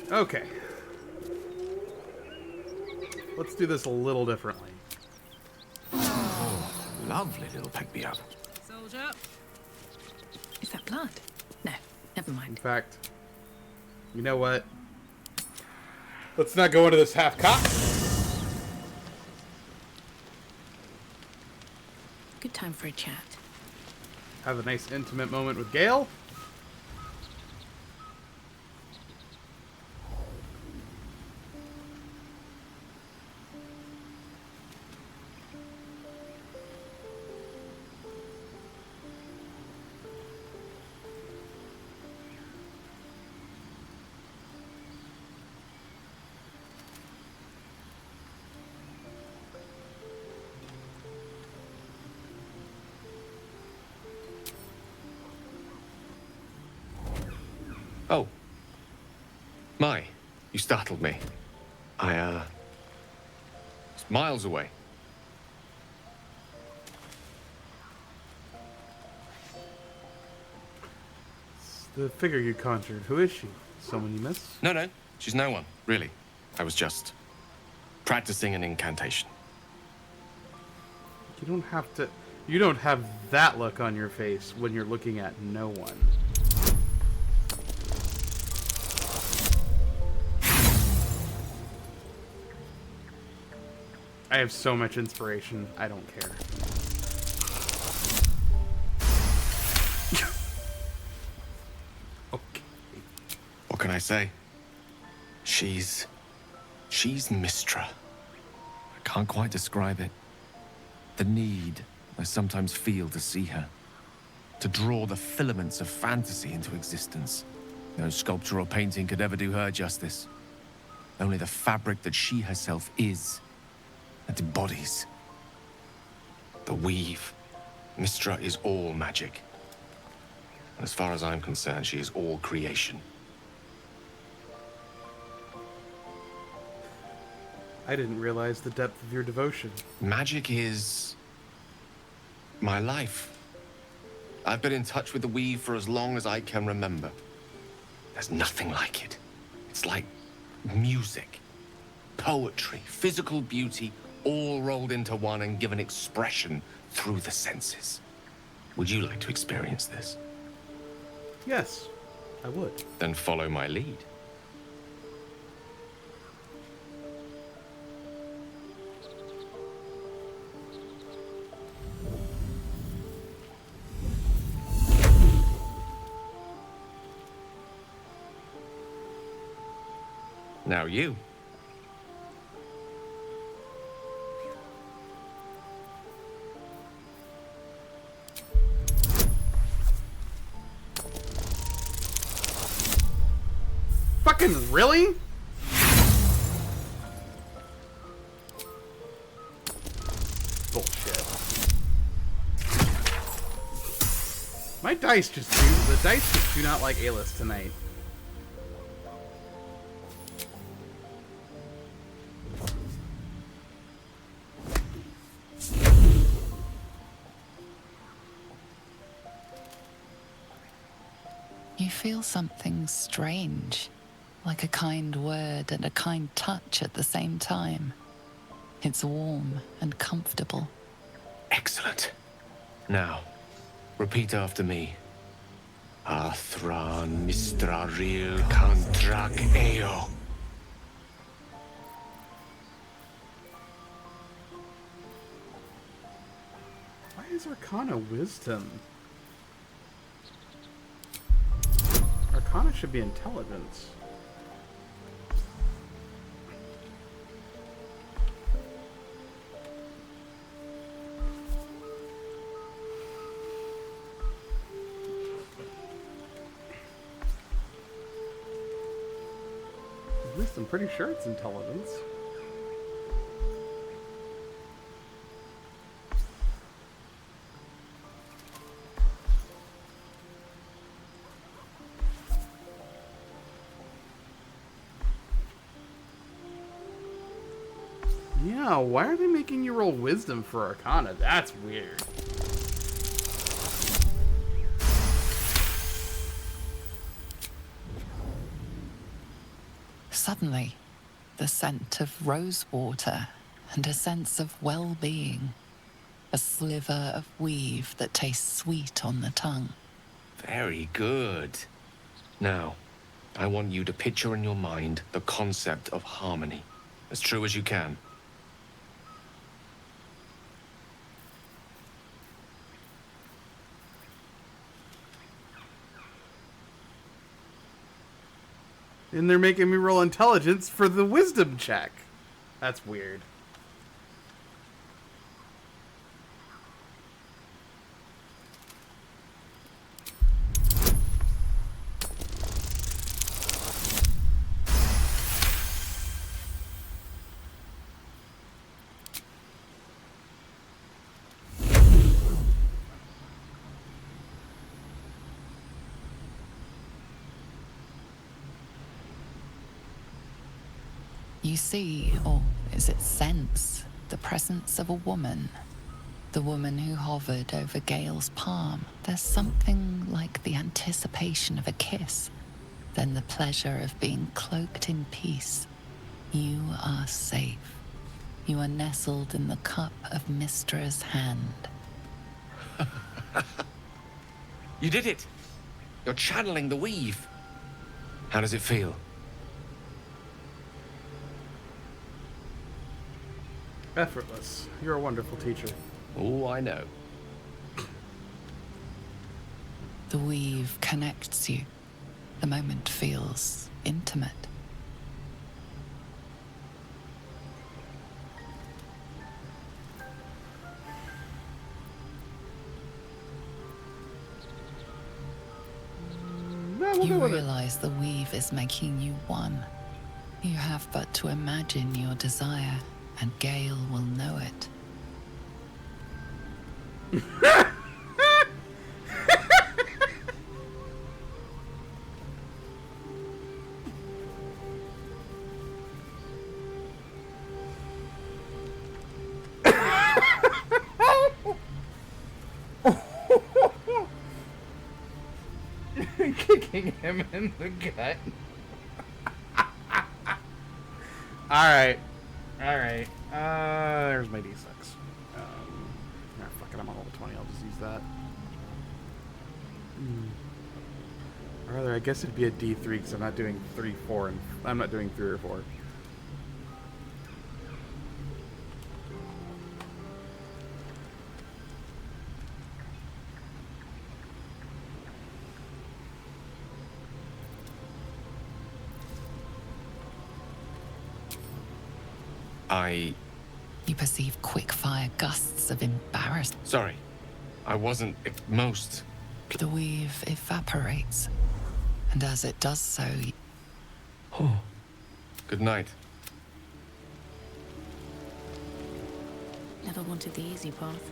Okay. Let's do this a little differently. Oh, lovely little pick-me-up. Soldier. Is that blood? No, never mind. In fact, you know what? Let's not go into this half-cock. Good time for a chat. Have a nice intimate moment with Gale. Oh. My, you startled me. I, it's miles away. It's the figure you conjured. Who is she? Someone you miss? No, she's no one, really. I was just practicing an incantation. You don't have to... You don't have that look on your face when you're looking at no one. I have so much inspiration, I don't care. Okay. What can I say? She's Mistra. I can't quite describe it. The need I sometimes feel to see her. To draw the filaments of fantasy into existence. No sculpture or painting could ever do her justice. Only the fabric that she herself is, and embodies. The weave. Mistra is all magic. And as far as I'm concerned, she is all creation. I didn't realize the depth of your devotion. Magic is my life. I've been in touch with the weave for as long as I can remember. There's nothing like it. It's like music, poetry, physical beauty, all rolled into one and given expression through the senses. Would you like to experience this? Yes, I would. Then follow my lead. Now you. Fucking really? Bullshit. My dice just do, the dice just do not like Aylis tonight. You feel something strange, like a kind word and a kind touch at the same time. It's warm and comfortable. Excellent. Now, repeat after me. Athran Mistraril Kantrak Eo. Why is Arcana wisdom? Arcana should be intelligence. At least I'm pretty sure it's intelligence. Yeah, why are they making you roll wisdom for Arcana? That's weird. Suddenly, the scent of rose water and a sense of well-being. A sliver of weave that tastes sweet on the tongue. Very good. Now, I want you to picture in your mind the concept of harmony, as true as you can. And they're making me roll intelligence for the wisdom check. That's weird. You see, or is it sense, the presence of a woman. The woman who hovered over Gale's palm. There's something like the anticipation of a kiss, then the pleasure of being cloaked in peace. You are safe. You are nestled in the cup of Mystra's hand. You did it! You're channeling the weave. How does it feel? Effortless. You're a wonderful teacher. Oh, I know. The weave connects you. The moment feels intimate. You realize the weave is making you one. You have but to imagine your desire, and Gale will know it. Kicking him in the gut. Alright. Alright. There's my D6. Fuck it, I'm on level 20. I'll just use that. Or rather, I guess it'd be a D3 because I'm not doing 3, 4, and I'm not doing 3 or 4. You perceive quick-fire gusts of embarrassment. Sorry, I wasn't most... The weave evaporates, and as it does so... Oh. Good night. Never wanted the easy path.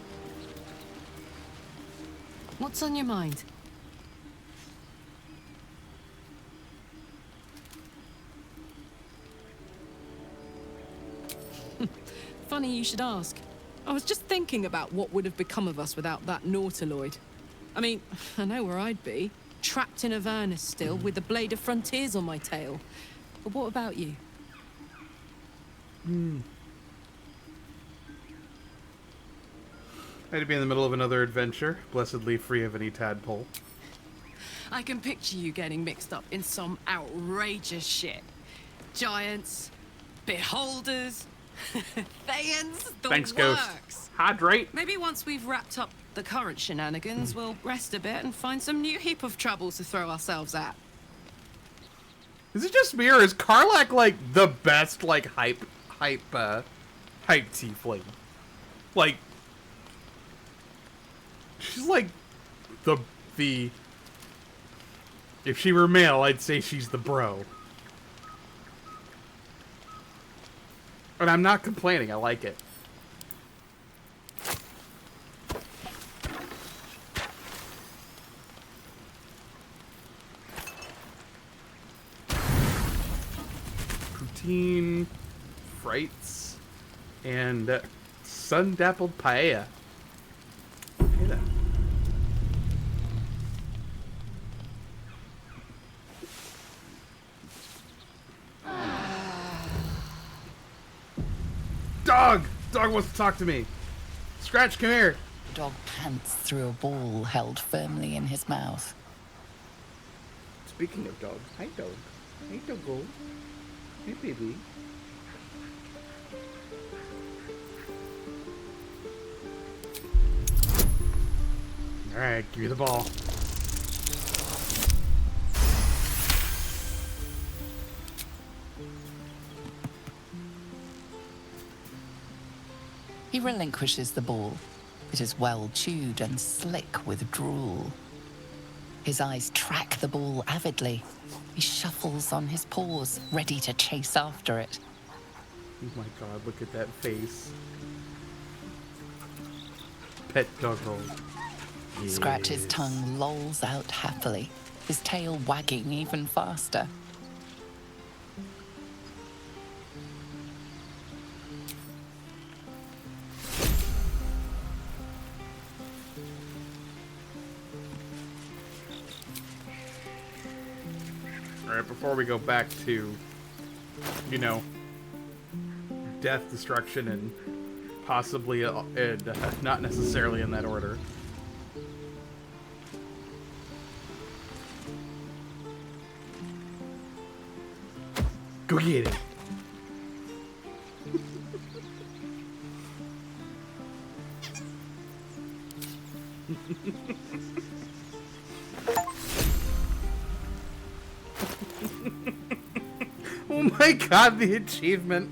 What's on your mind? Funny you should ask. I was just thinking about what would have become of us without that Nautiloid. I mean, I know where I'd be. Trapped in Avernus still, with the Blade of Frontiers on my tail. But what about you? I'd be in the middle of another adventure, blessedly free of any tadpole. I can picture you getting mixed up in some outrageous shit. Giants, beholders, Thayans, the Thanks, works. Ghost. Hydrate. Maybe once we've wrapped up the current shenanigans, we'll rest a bit and find some new heap of troubles to throw ourselves at. Is it just me, or is Karlach like the best hype tiefling? Like, she's like the if she were male, I'd say she's the bro. And I'm not complaining, I like it. Poutine, frites, and sun-dappled paella. Okay then. Dog! Dog wants to talk to me. Scratch, come here. The dog pants through a ball held firmly in his mouth. Speaking of dogs, hi dog. Hey doggo. Hey baby. Alright, give me the ball. He relinquishes the ball. It is well chewed and slick with drool. His eyes track the ball avidly. He shuffles on his paws, ready to chase after it. Oh my god, look at that face. Pet doggo. Yes. Scratch's tongue lolls out happily, his tail wagging even faster. Alright, before we go back to, you know, death, destruction, and possibly not necessarily in that order. Go get it. Oh my god, the achievement.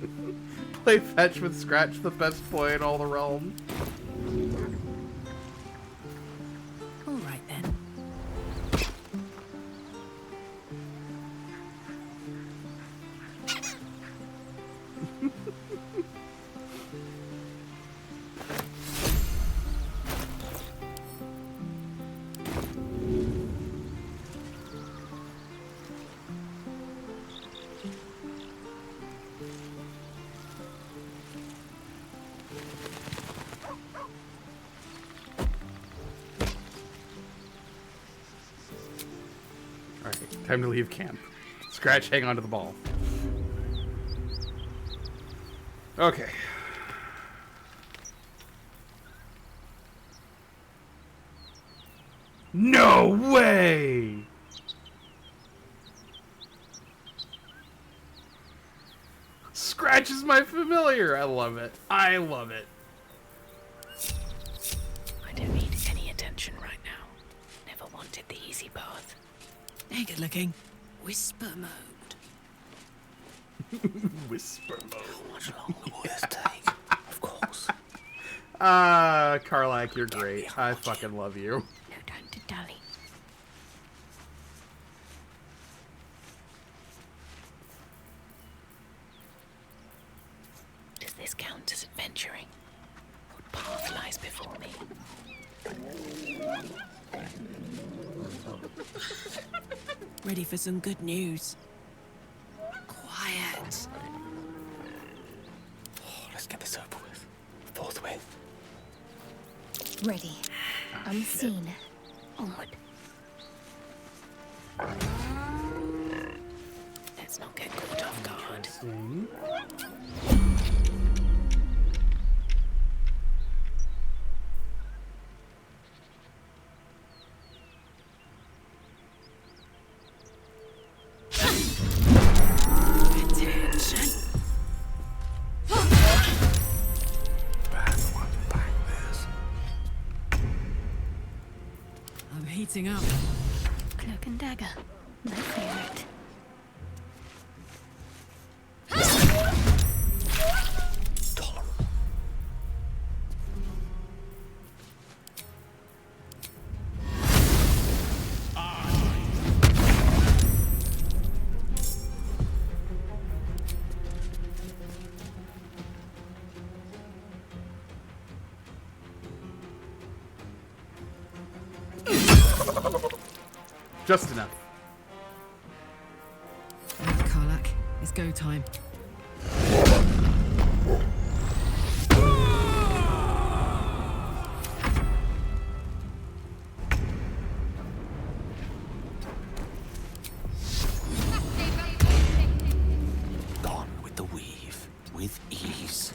Play fetch with Scratch, the best boy in all the realm. All right then. Alright, time to leave camp. Scratch, hang on to the ball. Okay. No way! Scratch is my familiar. I love it. I love it. I don't need any attention right now. Never wanted the easy path. They're good looking. Whisper mode. Whisper mode. How much long will this take? Of course. Karlach, you're great. I fucking love you. No time to dally. Does this count as adventuring? What path lies before me? Ready for some good news. Quiet. Oh, let's get this over with. Forthwith. Ready. Unseen. Onward. Let's not get caught off guard. I'm heating up. Cloak and dagger. My favorite. Just enough. Karlach, it's go time. Gone with the weave, with ease.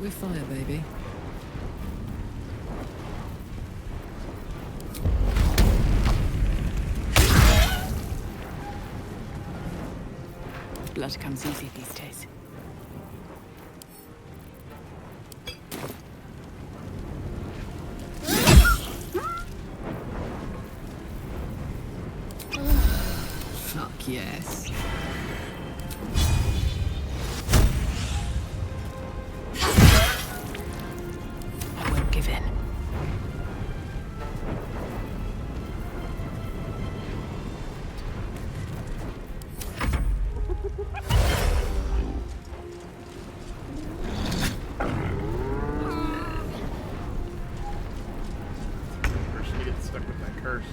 work with fire, baby. Blood comes easy these days. Fuck yes. I won't give in. First, you get stuck with that curse.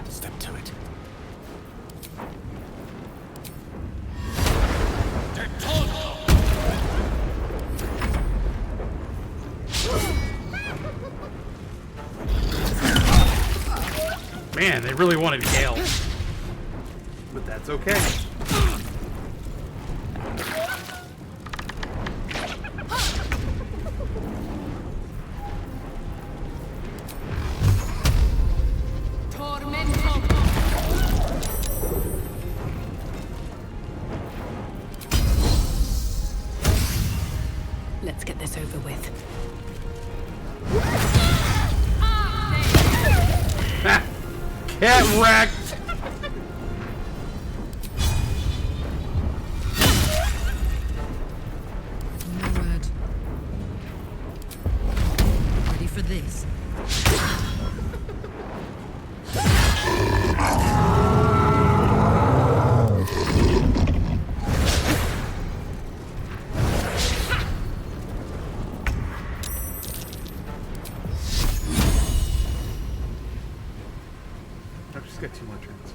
Step to it. Man, they really wanted Gale. But that's okay. Let's get this over with. Get wrecked! No word. Ready for this? I've just got 2 more turns.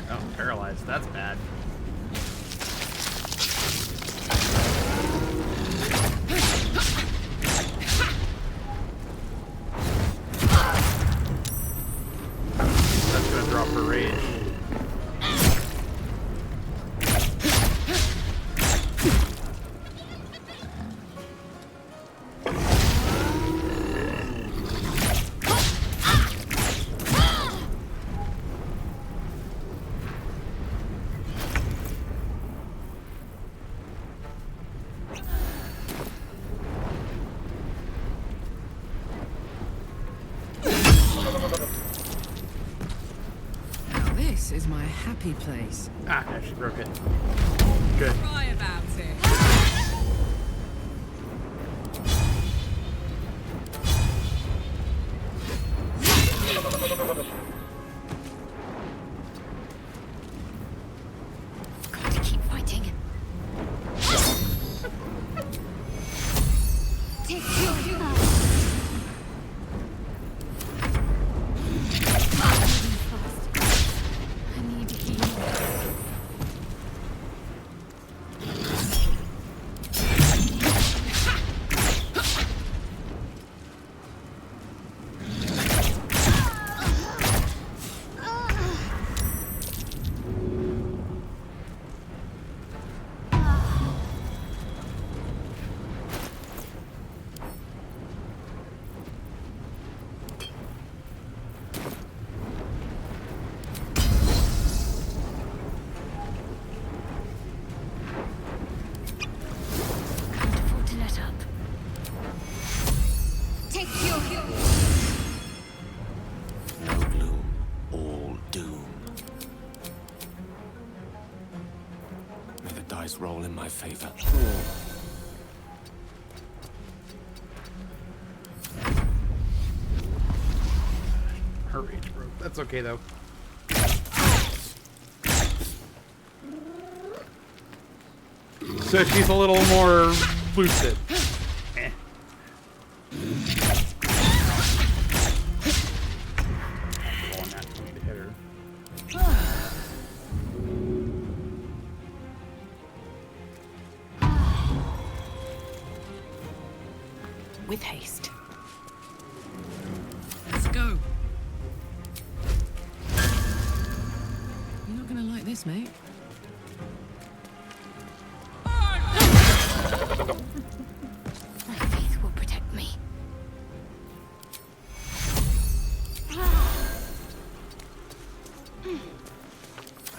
Oh, paralyzed. That's bad. That's gonna drop her rage. Now this is my happy place. Ah, yeah, she broke it. Good. Cry about it. Got to keep fighting. Take you. I need healing. dice roll in my favor. Her rage broke. That's okay though. So she's a little more lucid. Eh. On that point to hit her. With haste. Let's go. You're not gonna like this, mate. My faith will protect me.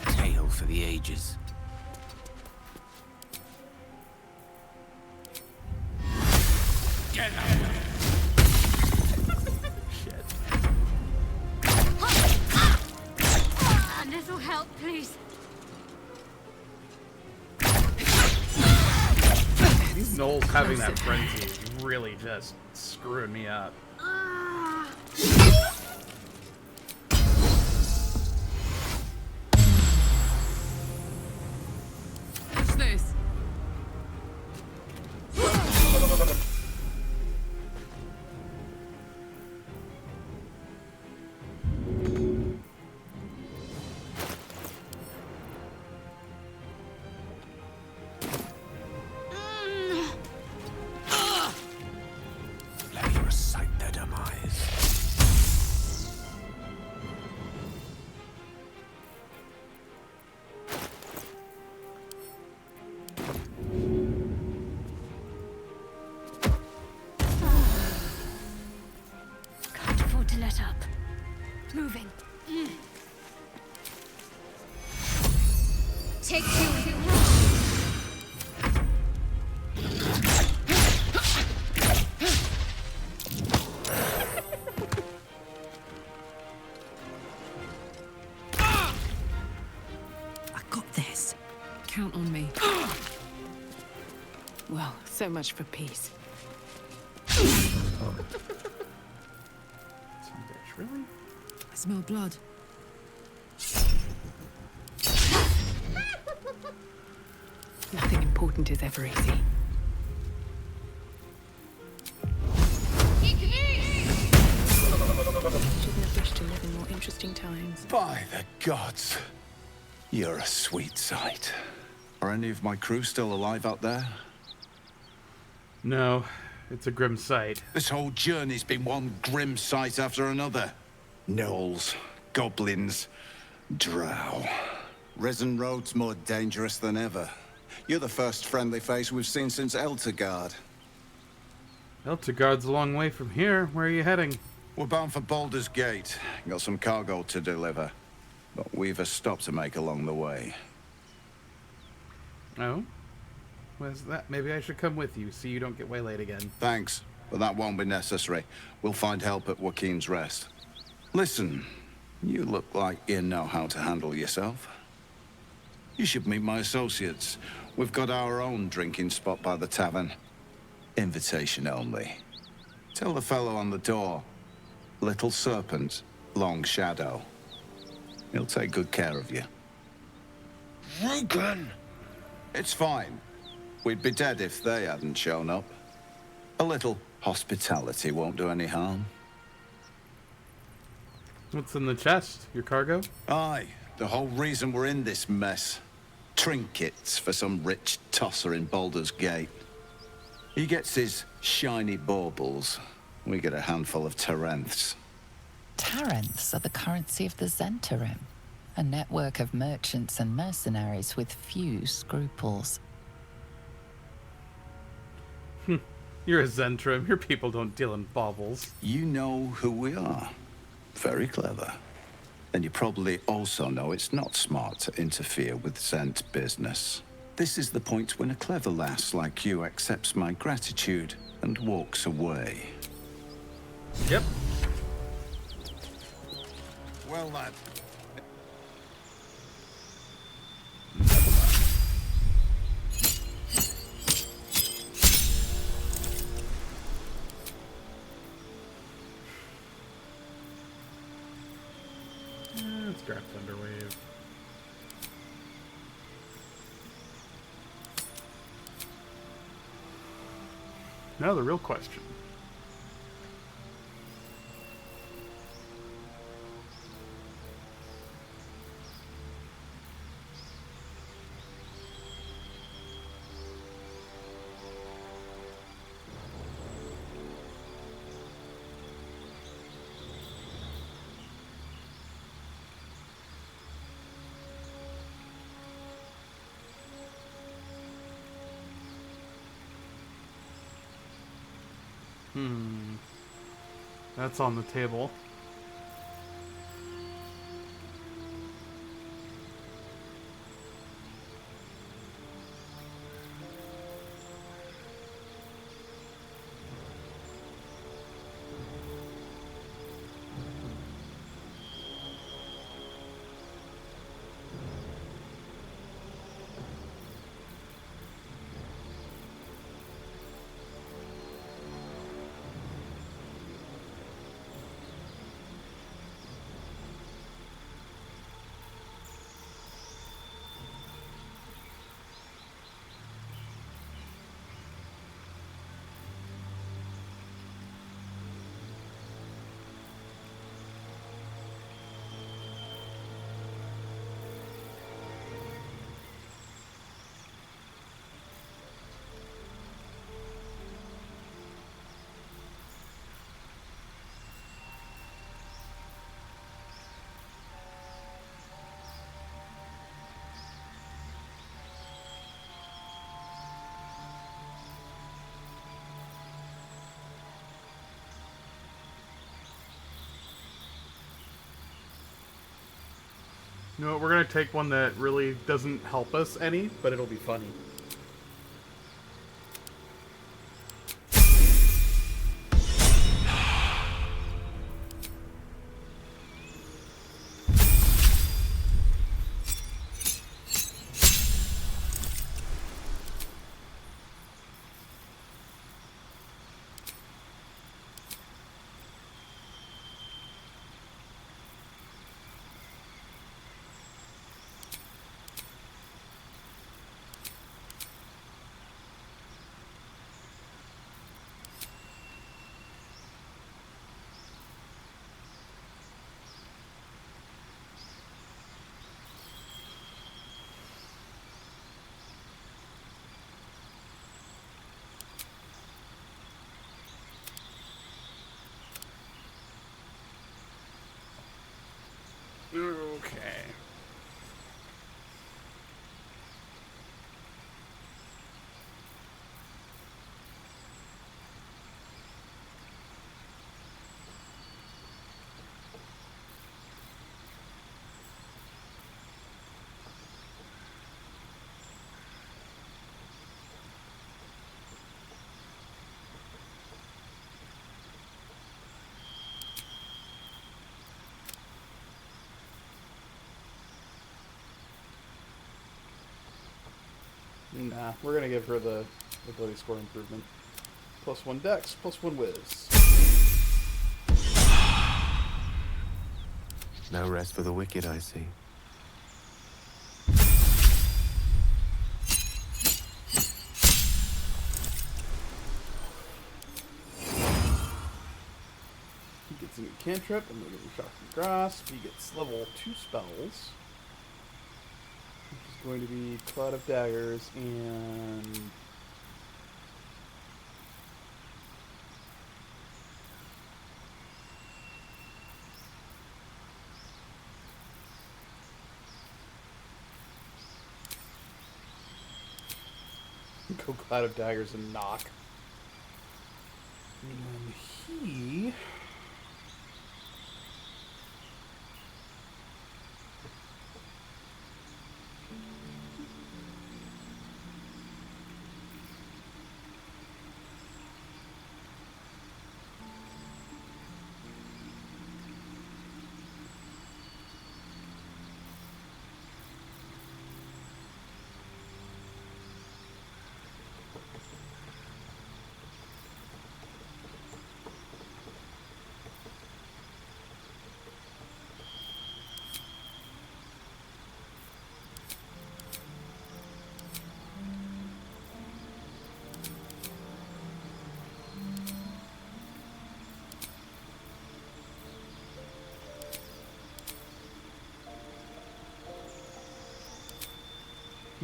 A tale for the ages. Get out! A little help, please. These gnolls having that frenzy is really just screwing me up. What's this? Let me recite their demise. Can't afford to let up. Moving. Take two. I got this. Count on me. Well, so much for peace. Some bitch, really? I smell blood. Nothing important is ever easy. Shouldn't have wished to live in more interesting times. By the gods, you're a sweet sight. Are any of my crew still alive out there? No, it's a grim sight. This whole journey's been one grim sight after another. Gnolls, goblins, drow. Risen Road's more dangerous than ever. You're the first friendly face we've seen since Eltergard. Eltergard's a long way from here. Where are you heading? We're bound for Baldur's Gate. Got some cargo to deliver. But we've a stop to make along the way. Oh? Where's that? Maybe I should come with you so you don't get waylaid again. Thanks, but that won't be necessary. We'll find help at Joaquin's Rest. Listen, you look like you know how to handle yourself. You should meet my associates. We've got our own drinking spot by the tavern. Invitation only. Tell the fellow on the door. Little Serpent, Long Shadow. He'll take good care of you. Rugen! It's fine. We'd be dead if they hadn't shown up. A little hospitality won't do any harm. What's in the chest? Your cargo? Aye, the whole reason we're in this mess. Trinkets for some rich tosser in Baldur's Gate. He gets his shiny baubles. We get a handful of Tarenths. Tarenths are the currency of the Zentarim, a network of merchants and mercenaries with few scruples. You're a Zentrum. Your people don't deal in baubles. You know who we are. Very clever. And you probably also know it's not smart to interfere with Zent business. This is the point when a clever lass like you accepts my gratitude and walks away. Yep. Well, lad. Scrap Thunderwave. Now the real question. That's on the table. You know what, we're gonna take one that really doesn't help us any, but it'll be funny. Okay. Nah, we're gonna give her the ability score improvement. +1 dex, +1 whiz. No rest for the wicked, I see. He gets a new cantrip, and we're giving Shock and Grasp. He gets level 2 spells. Which is going to be Cloud of Daggers and... go Cloud of Daggers and knock. And he...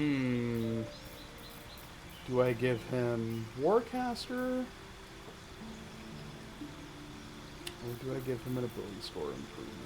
Do I give him Warcaster? Or do I give him an ability score improvement?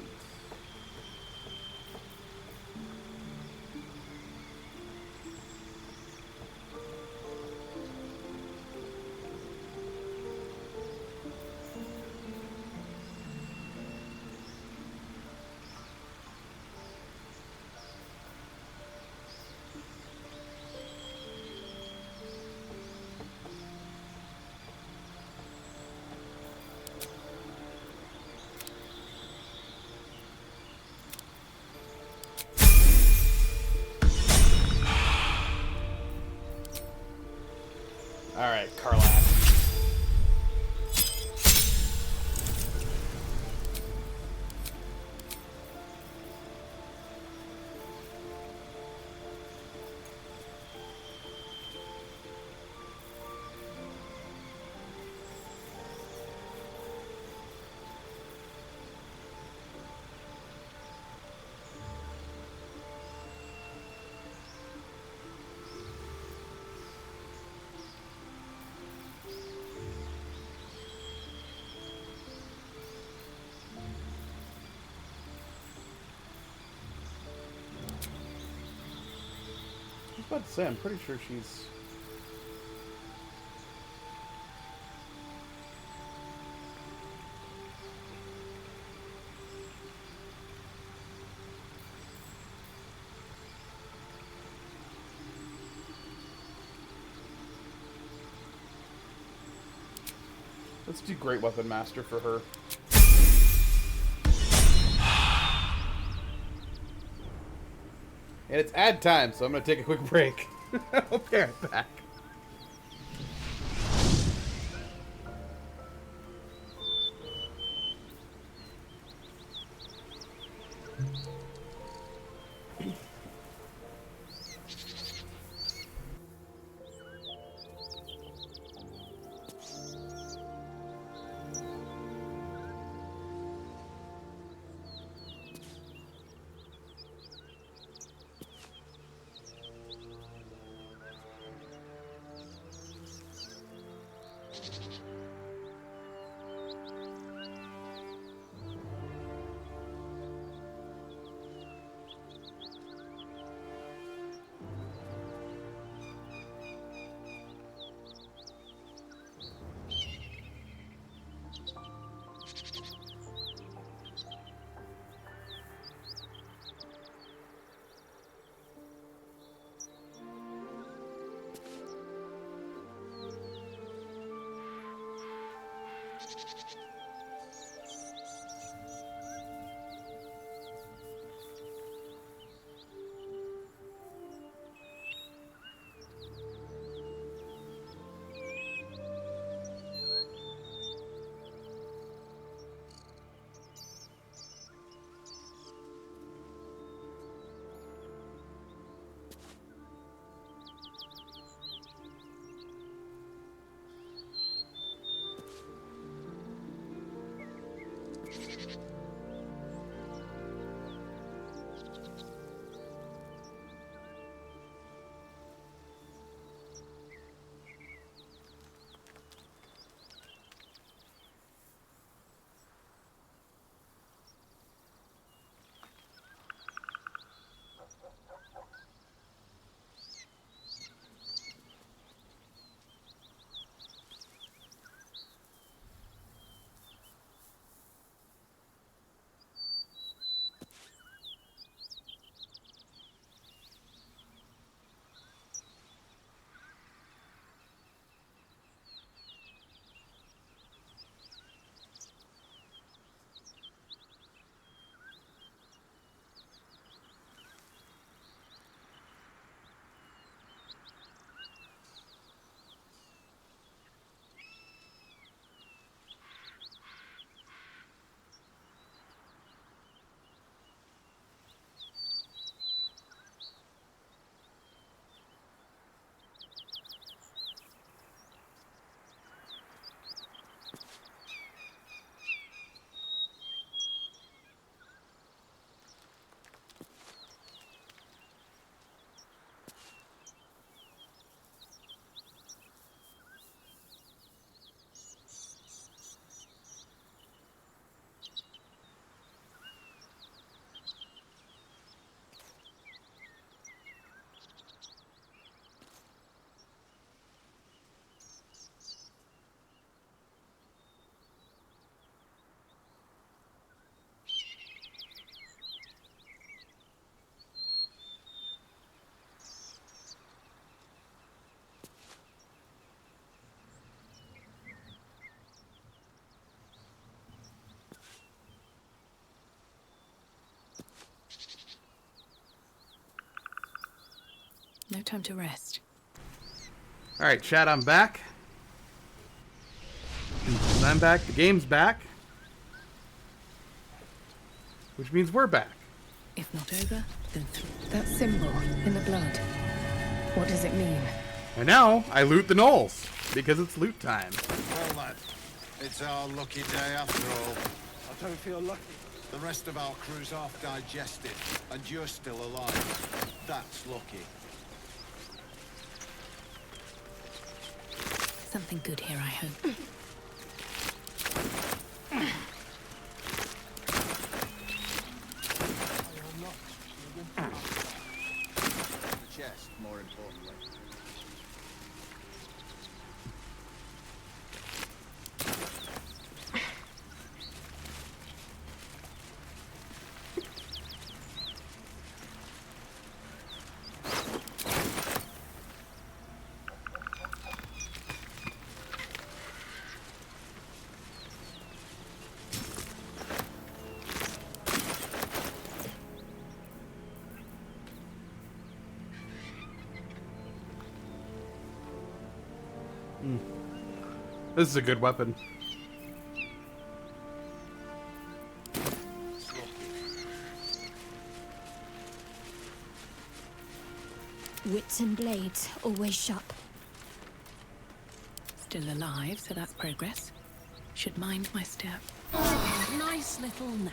Alright, Karlak. I was about to say, I'm pretty sure she's... Let's do Great Weapon Master for her. And it's ad time, so I'm going to take a quick break. I'll be right back. time to rest. All right, chat, I'm back. I'm back. The game's back. Which means we're back. If not over, then that symbol in the blood. What does it mean? And now I loot the gnolls because it's loot time. Well, lad, it's our lucky day after all. I don't feel lucky. The rest of our crew's half digested, and you're still alive. That's lucky. Something good here, I hope. The chest, more importantly. This is a good weapon. Wits and blades, always sharp. Still alive, so that's progress. Should mind my step. Nice little nap.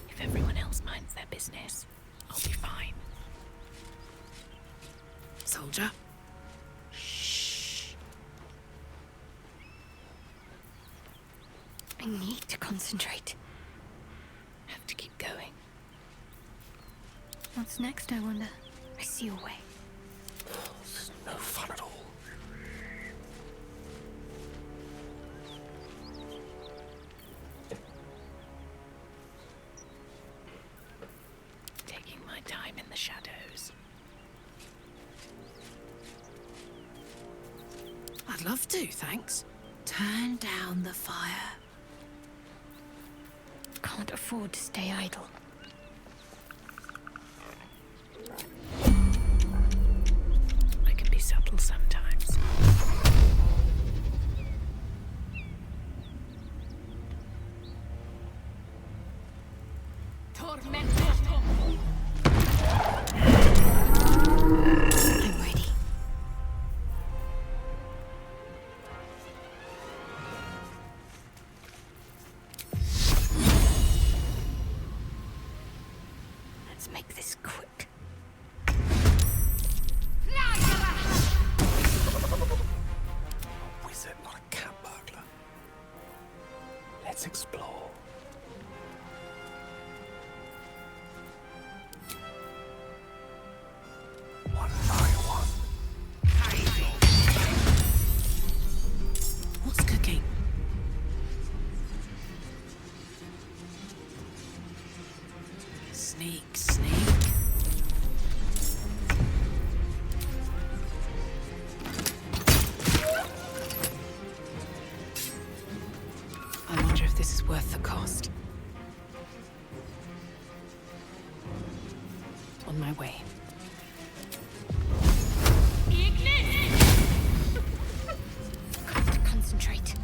If everyone else minds their business, I'll be fine. Soldier? I need to concentrate. Have to keep going. What's next, I wonder? I see a way. This is no fun at all. Taking my time in the shadows. I'd love to, thanks. Turn down the fire. Can't afford to stay idle. I can be subtle sometimes. I'm ready. Let's make this quick. A wizard, not a cat burglar. Let's explore. One by one. What's cooking? Sneak, sneak. I wonder if this is worth the cost. On my way. Got to concentrate.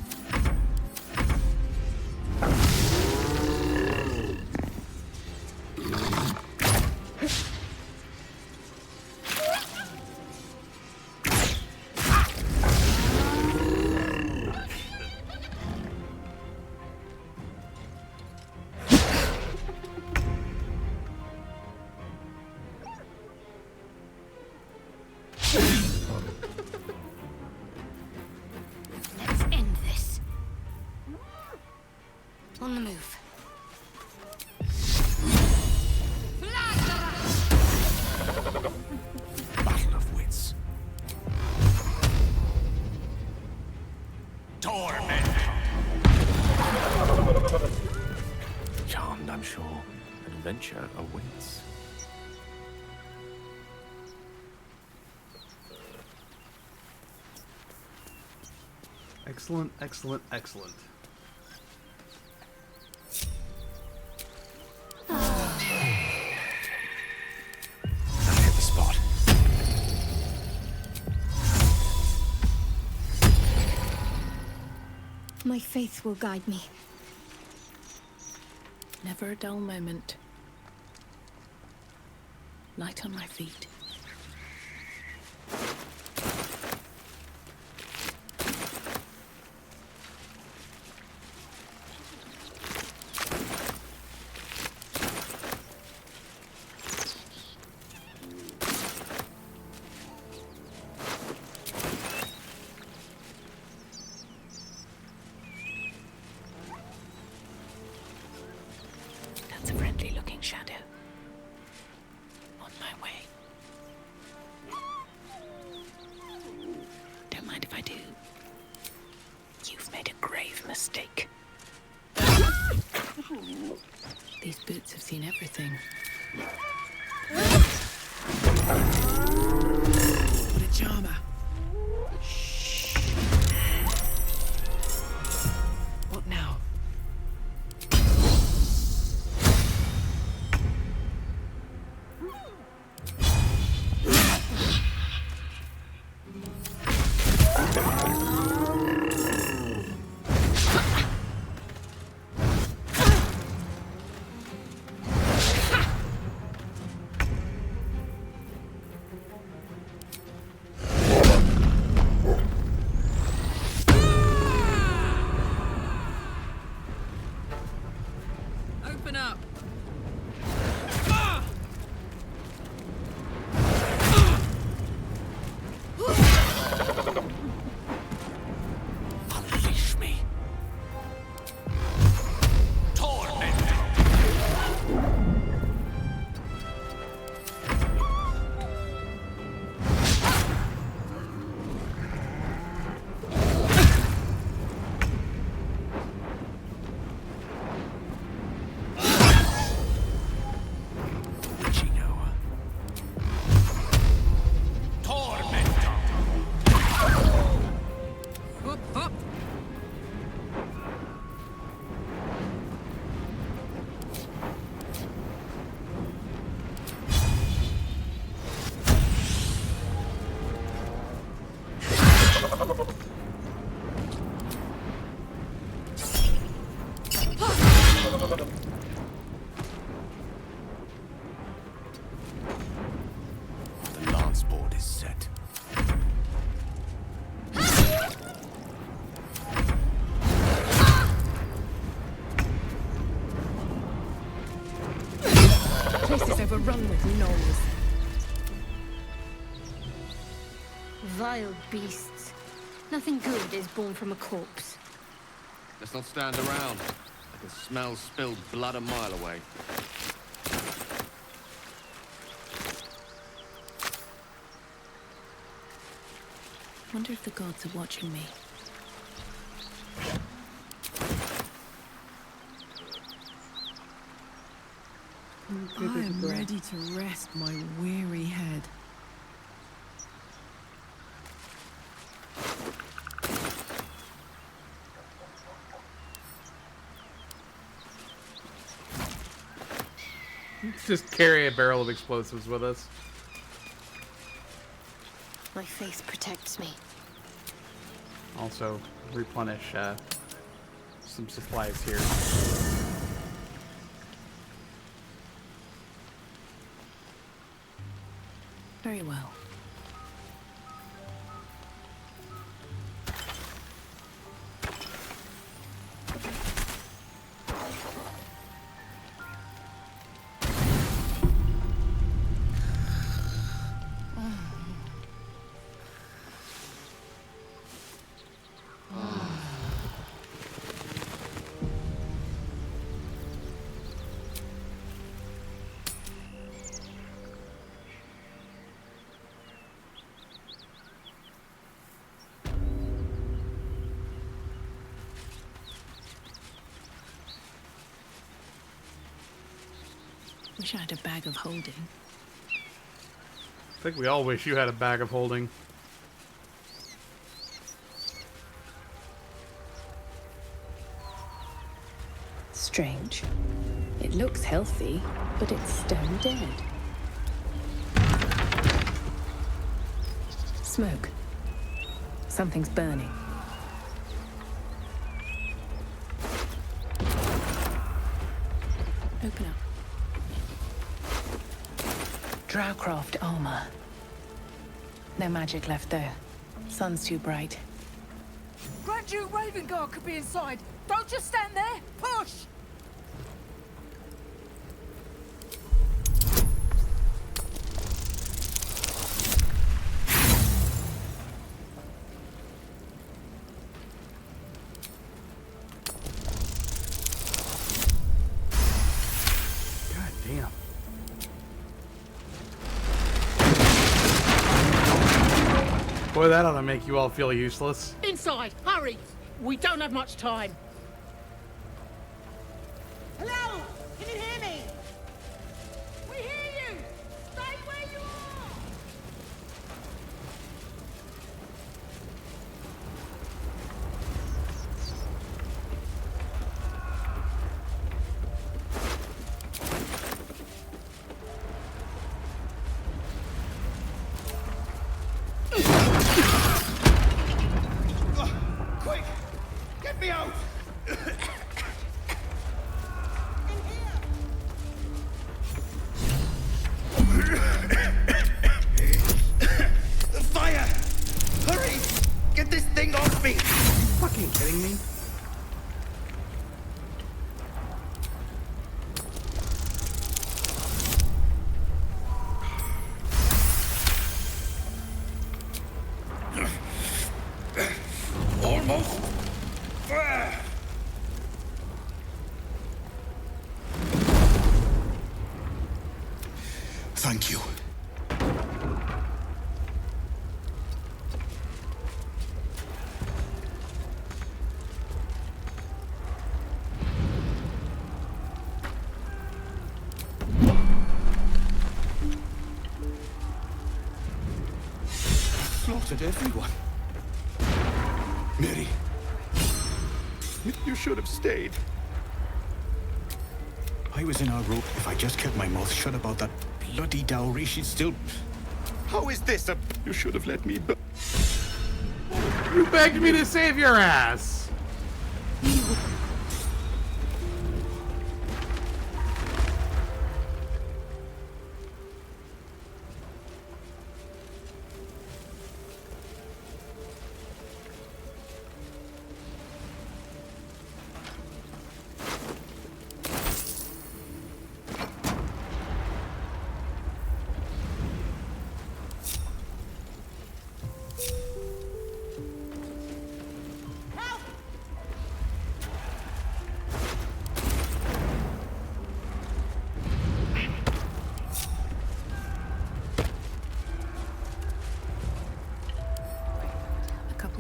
Let's end this. On the move. Battle of wits. Charmed, I'm sure. Adventure awaits. Excellent, excellent, excellent. My faith will guide me. Never a dull moment. Light on my feet. That's a friendly-looking shadow. On my way. Don't mind if I do. You've made a grave mistake. These boots have seen everything. What a charmer. What now? Open up! Unleash me. Torment. Witching hour. Tormentor. Up, up! The lance board is set. Place is overrun with gnolls. Vile beasts. Nothing good is born from a corpse. Let's not stand around. I can smell spilled blood a mile away. Wonder if the gods are watching me. I am ready to rest my weary head. Just carry a barrel of explosives with us. My faith protects me. Also, replenish some supplies here. Very well. Wish I had a bag of holding. I think we all wish you had a bag of holding. Strange. It looks healthy, but it's stone dead. Smoke. Something's burning. Drowcraft armor. No magic left though. Sun's too bright. Grand Duke Ravengard could be inside. Don't just stand there. Push! God damn. Boy, that ought to make you all feel useless. Inside, hurry! We don't have much time. Hello? Can you hear me? We hear you! Stay where you are! Quick! Get me out! The fire! Hurry! Get this thing off me! You fucking kidding me? Almost. Thank you. Slaughtered everyone. Mary, you should have stayed. I was in our room. If I just kept my mouth shut about that bloody dowry, she'd still... How is this a... You should have let me... You begged me to save your ass!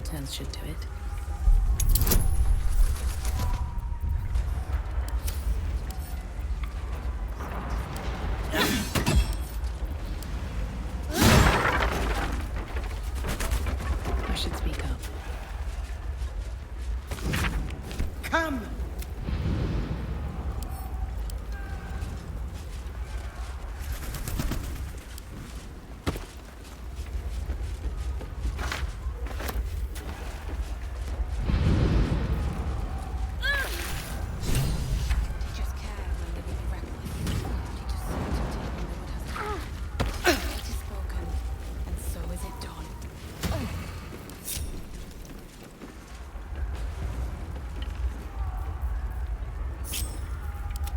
Turns should do it. I should speak up. Come!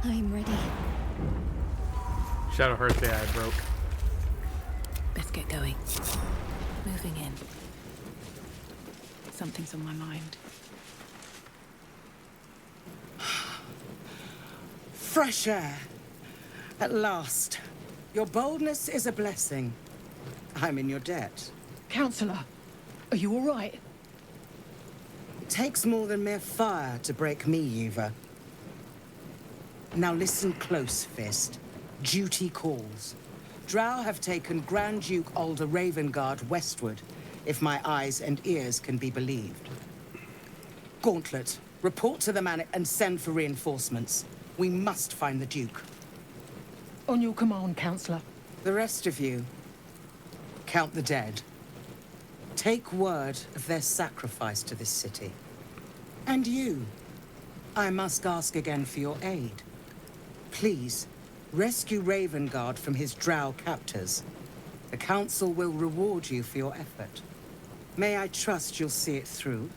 I'm ready. Shadow Heart's AI broke. Best get going. Moving in. Something's on my mind. Fresh air. At last. Your boldness is a blessing. I'm in your debt. Counselor, are you all right? It takes more than mere fire to break me, Yuva. Now listen close, Fist. Duty calls. Drow have taken Grand Duke Alder Ravengard westward, if my eyes and ears can be believed. Gauntlet, report to the man and send for reinforcements. We must find the Duke. On your command, Counselor. The rest of you, count the dead. Take word of their sacrifice to this city. And you, I must ask again for your aid. Please, Rescue Ravengard from his drow captors. The Council will reward you for your effort. May I trust you'll see it through?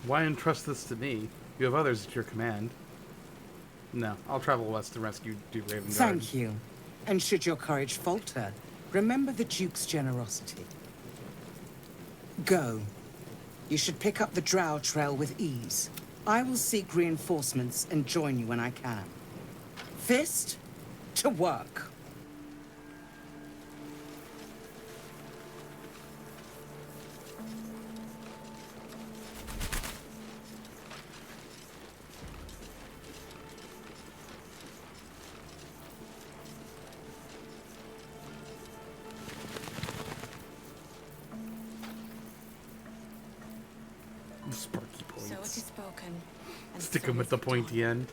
Why entrust this to me? You have others at your command. No, I'll travel west to rescue Duke Ravengard. Thank you. And should your courage falter, remember the Duke's generosity. Go. You should pick up the Drow trail with ease. I will seek reinforcements and join you when I can. Fist, to work. Sparky points. So it is spoken. And Stick so him with is the it pointy end.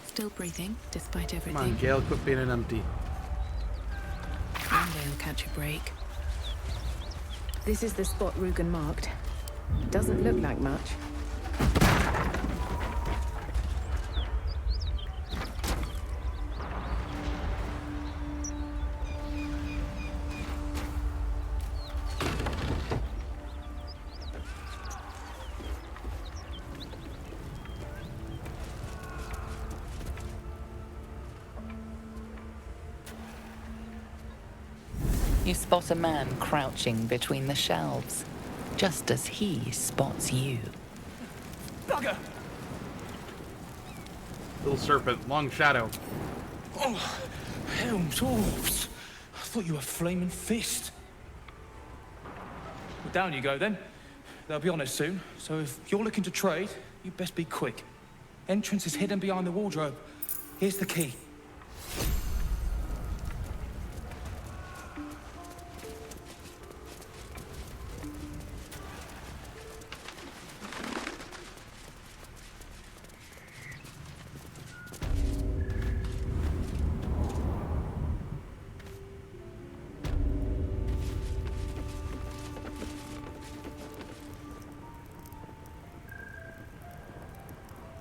Still breathing, despite Come everything. on, Gale, quit being an empty. One day he'll catch a break. This is the spot Rugen marked. Doesn't look like much. You spot a man crouching between the shelves, just as he spots you. Bugger! Little serpent, long shadow. Oh, Helm's Orbs. I thought you were Flaming Fist. Well, down you go then. They'll be on us soon, so if you're looking to trade, you best be quick. Entrance is hidden behind the wardrobe. Here's the key.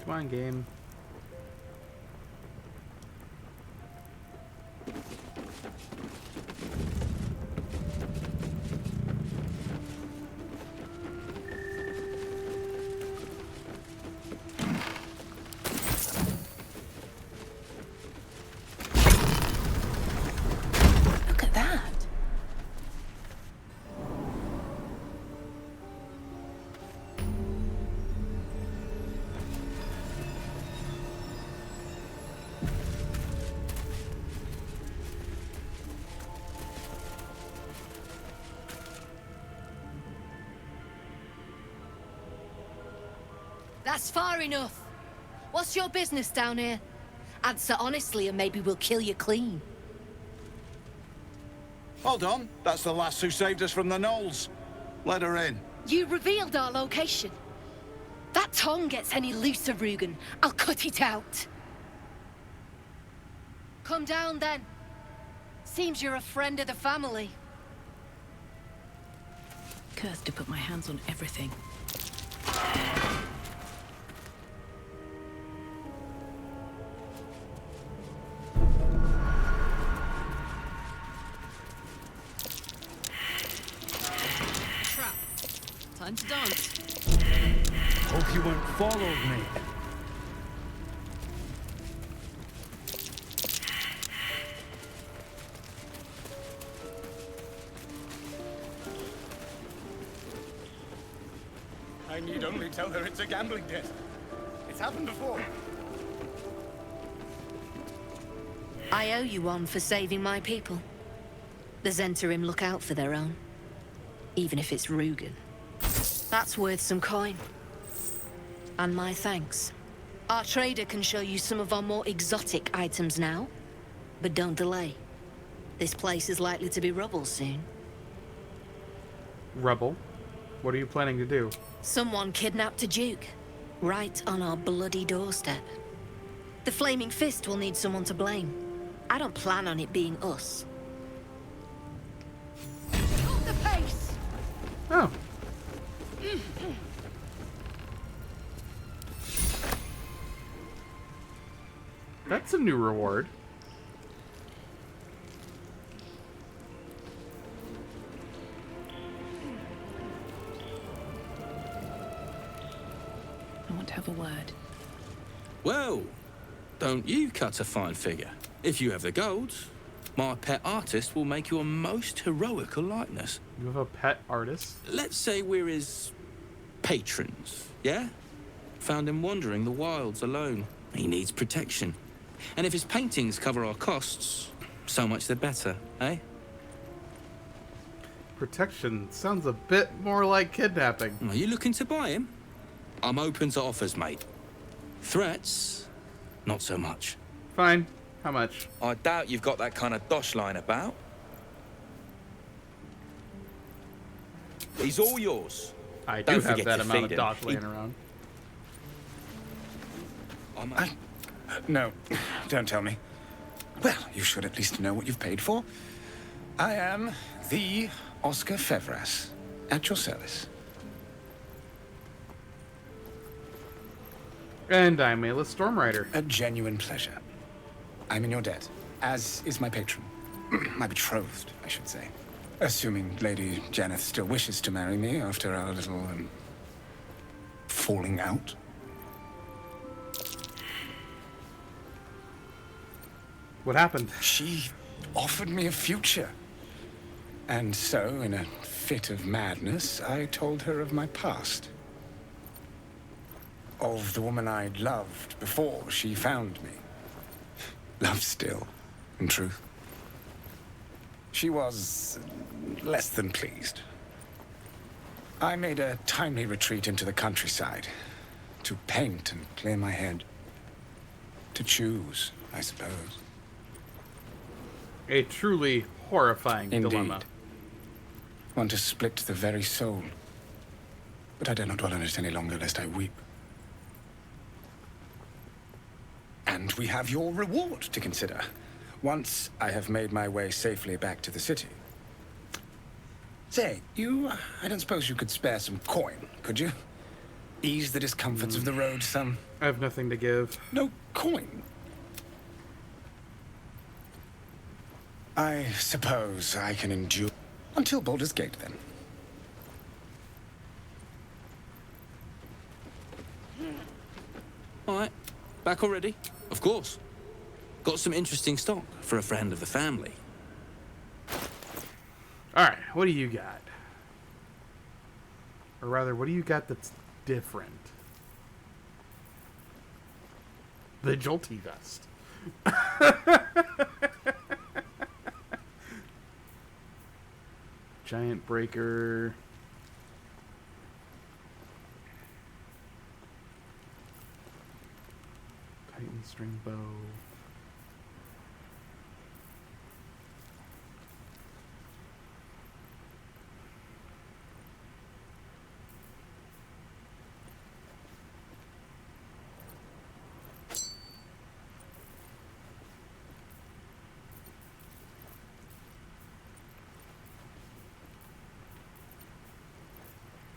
Come on, game. Look at that. That's far enough. What's your business down here? Answer honestly and maybe we'll kill you clean. Hold on. That's the lass who saved us from the gnolls. Let her in. You revealed our location. That tongue gets any looser, Rugen, I'll cut it out. Come down then. Seems you're a friend of the family. Cursed to put my hands on everything. Trap. Time to dance. Hope you won't follow me. tell her it's a gambling debt. It's happened before. I owe you one for saving my people. The Zentarim look out for their own. Even if it's Rugen. That's worth some coin. And my thanks. Our trader can show you some of our more exotic items now. But don't delay. This place is likely to be rubble soon. Rubble? What are you planning to do? Someone kidnapped a duke. Right on our bloody doorstep. The Flaming Fist will need someone to blame. I don't plan on it being us. Hold the pace! Oh. That's a new reward. I want to have a word. Well, don't you cut a fine figure. If you have the gold, my pet artist will make you a most heroical likeness. You have a pet artist? Let's say we're his patrons, yeah? Found him wandering the wilds alone. He needs protection. And if his paintings cover our costs, so much the better, eh? Protection sounds a bit more like kidnapping. Are you looking to buy him? I'm open to offers, mate. Threats, not so much. Fine. How much? I doubt you've got that kind of dosh line about. He's all yours. I do Don't have forget that to amount feed of him. dosh laying around. No, don't tell me. Well, you should at least know what you've paid for. I am the Oscar Fevras, at your service. And I'm Aylis Stormrider. A genuine pleasure. I'm in your debt, as is my patron. My betrothed, I should say. Assuming Lady Janeth still wishes to marry me after our little, falling out. What happened? She offered me a future. And so, in a fit of madness, I told her of my past. Of the woman I'd loved before she found me. Love still, in truth. She was less than pleased. I made a timely retreat into the countryside. To paint and clear my head. To choose, I suppose. A truly horrifying dilemma. One to split the very soul. But I dare not dwell on it any longer, lest I weep. And we have your reward to consider. Once I have made my way safely back to the city. Say, I don't suppose you could spare some coin, could you? Ease the discomforts of the road some. I have nothing to give. No coin? I suppose I can endure until Baldur's Gate, then. All right, back already? Of course. Got some interesting stock for a friend of the family. All right, what do you got? Or rather, what do you got that's different? The Jolty Vest. Giant Breaker. Titan String Bow.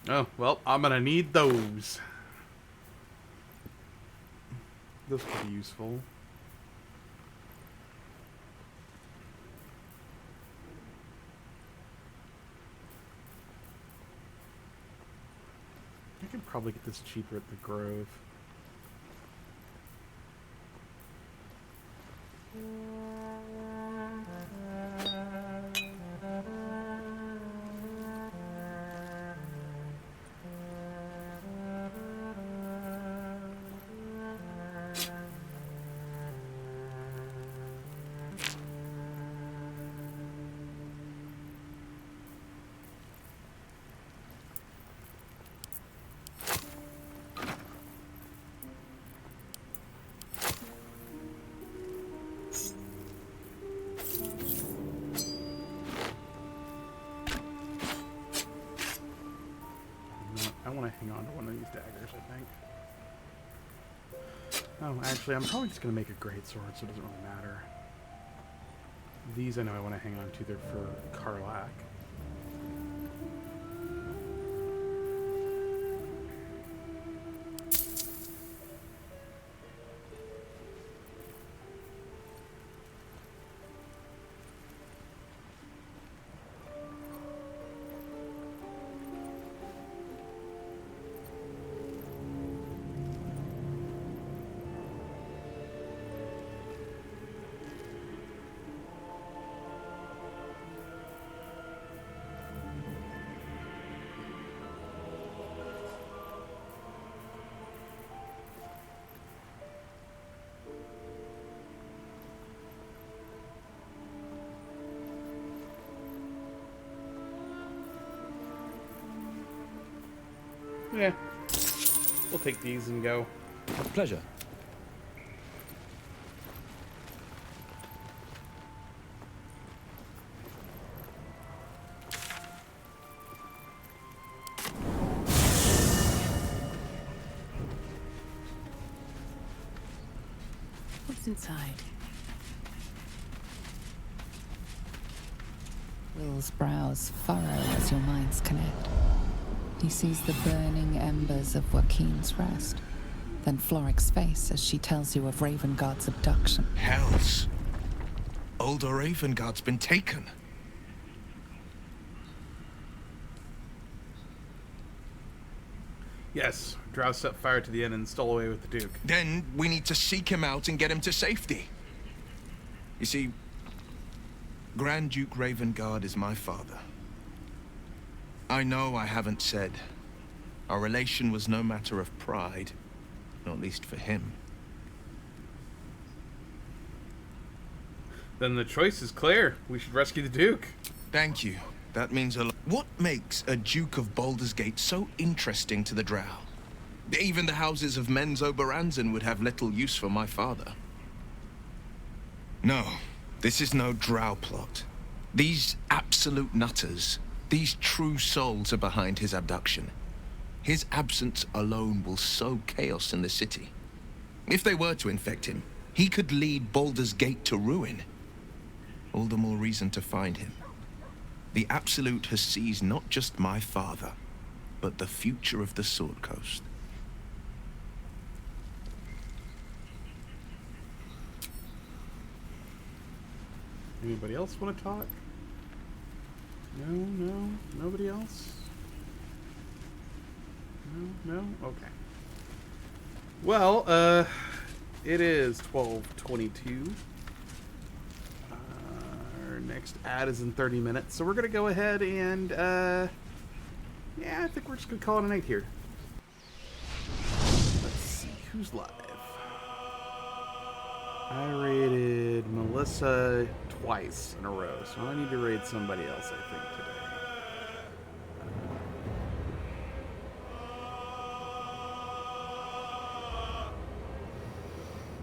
Oh, well, I'm gonna need those. Those could be useful. I could probably get this cheaper at the Grove. holding on to one of these daggers, I think. Oh, actually, I'm probably just going to make a greatsword, so it doesn't really matter. These I know I want to hang on to. They're for Karlach. Yeah. We'll take these and go. A pleasure. What's inside? Will's brows furrow as your minds connect. He sees the burning embers of Joaquin's Rest, then Floric's face as she tells you of Ravengard's abduction. Hells. Older Ravengard's been taken. Yes, Drow set fire to the inn and stole away with the Duke. Then we need to seek him out and get him to safety. You see, Grand Duke Ravengard is my father. I know I haven't said. Our relation was no matter of pride, not least for him. Then the choice is clear. We should rescue the Duke. Thank you. That means a lot. What makes a Duke of Baldur's Gate so interesting to the Drow? Even the houses of Men's Oberanzen would have little use for my father. No, this is no Drow plot. These absolute nutters, these true souls are behind his abduction. His absence alone will sow chaos in the city. If they were to infect him, he could lead Baldur's Gate to ruin. All the more reason to find him. The Absolute has seized not just my father, but the future of the Sword Coast. Anybody else want to talk? No, nobody else? No? Okay. Well, it is 12:22. Our next ad is in 30 minutes, so we're going to go ahead and, yeah, I think we're just going to call it a night here. Let's see, who's live? I raided Melissa twice in a row, so I need to raid somebody else, I think, today.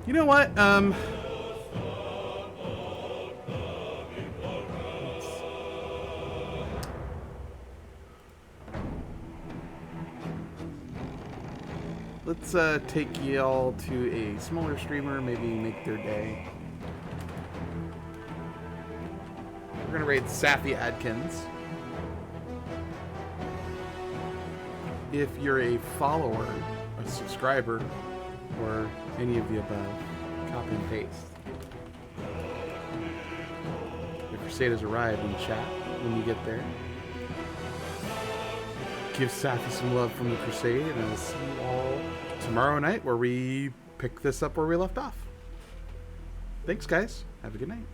You know what? Let's take y'all to a smaller streamer, maybe make their day. We're gonna raid Safi Adkins. If you're a follower, a subscriber, or any of the above, copy and paste. The Crusade has arrived in chat when you get there. Give Safi some love from the Crusade, and I'll see you all tomorrow night where we pick this up where we left off. Thanks, guys. Have a good night.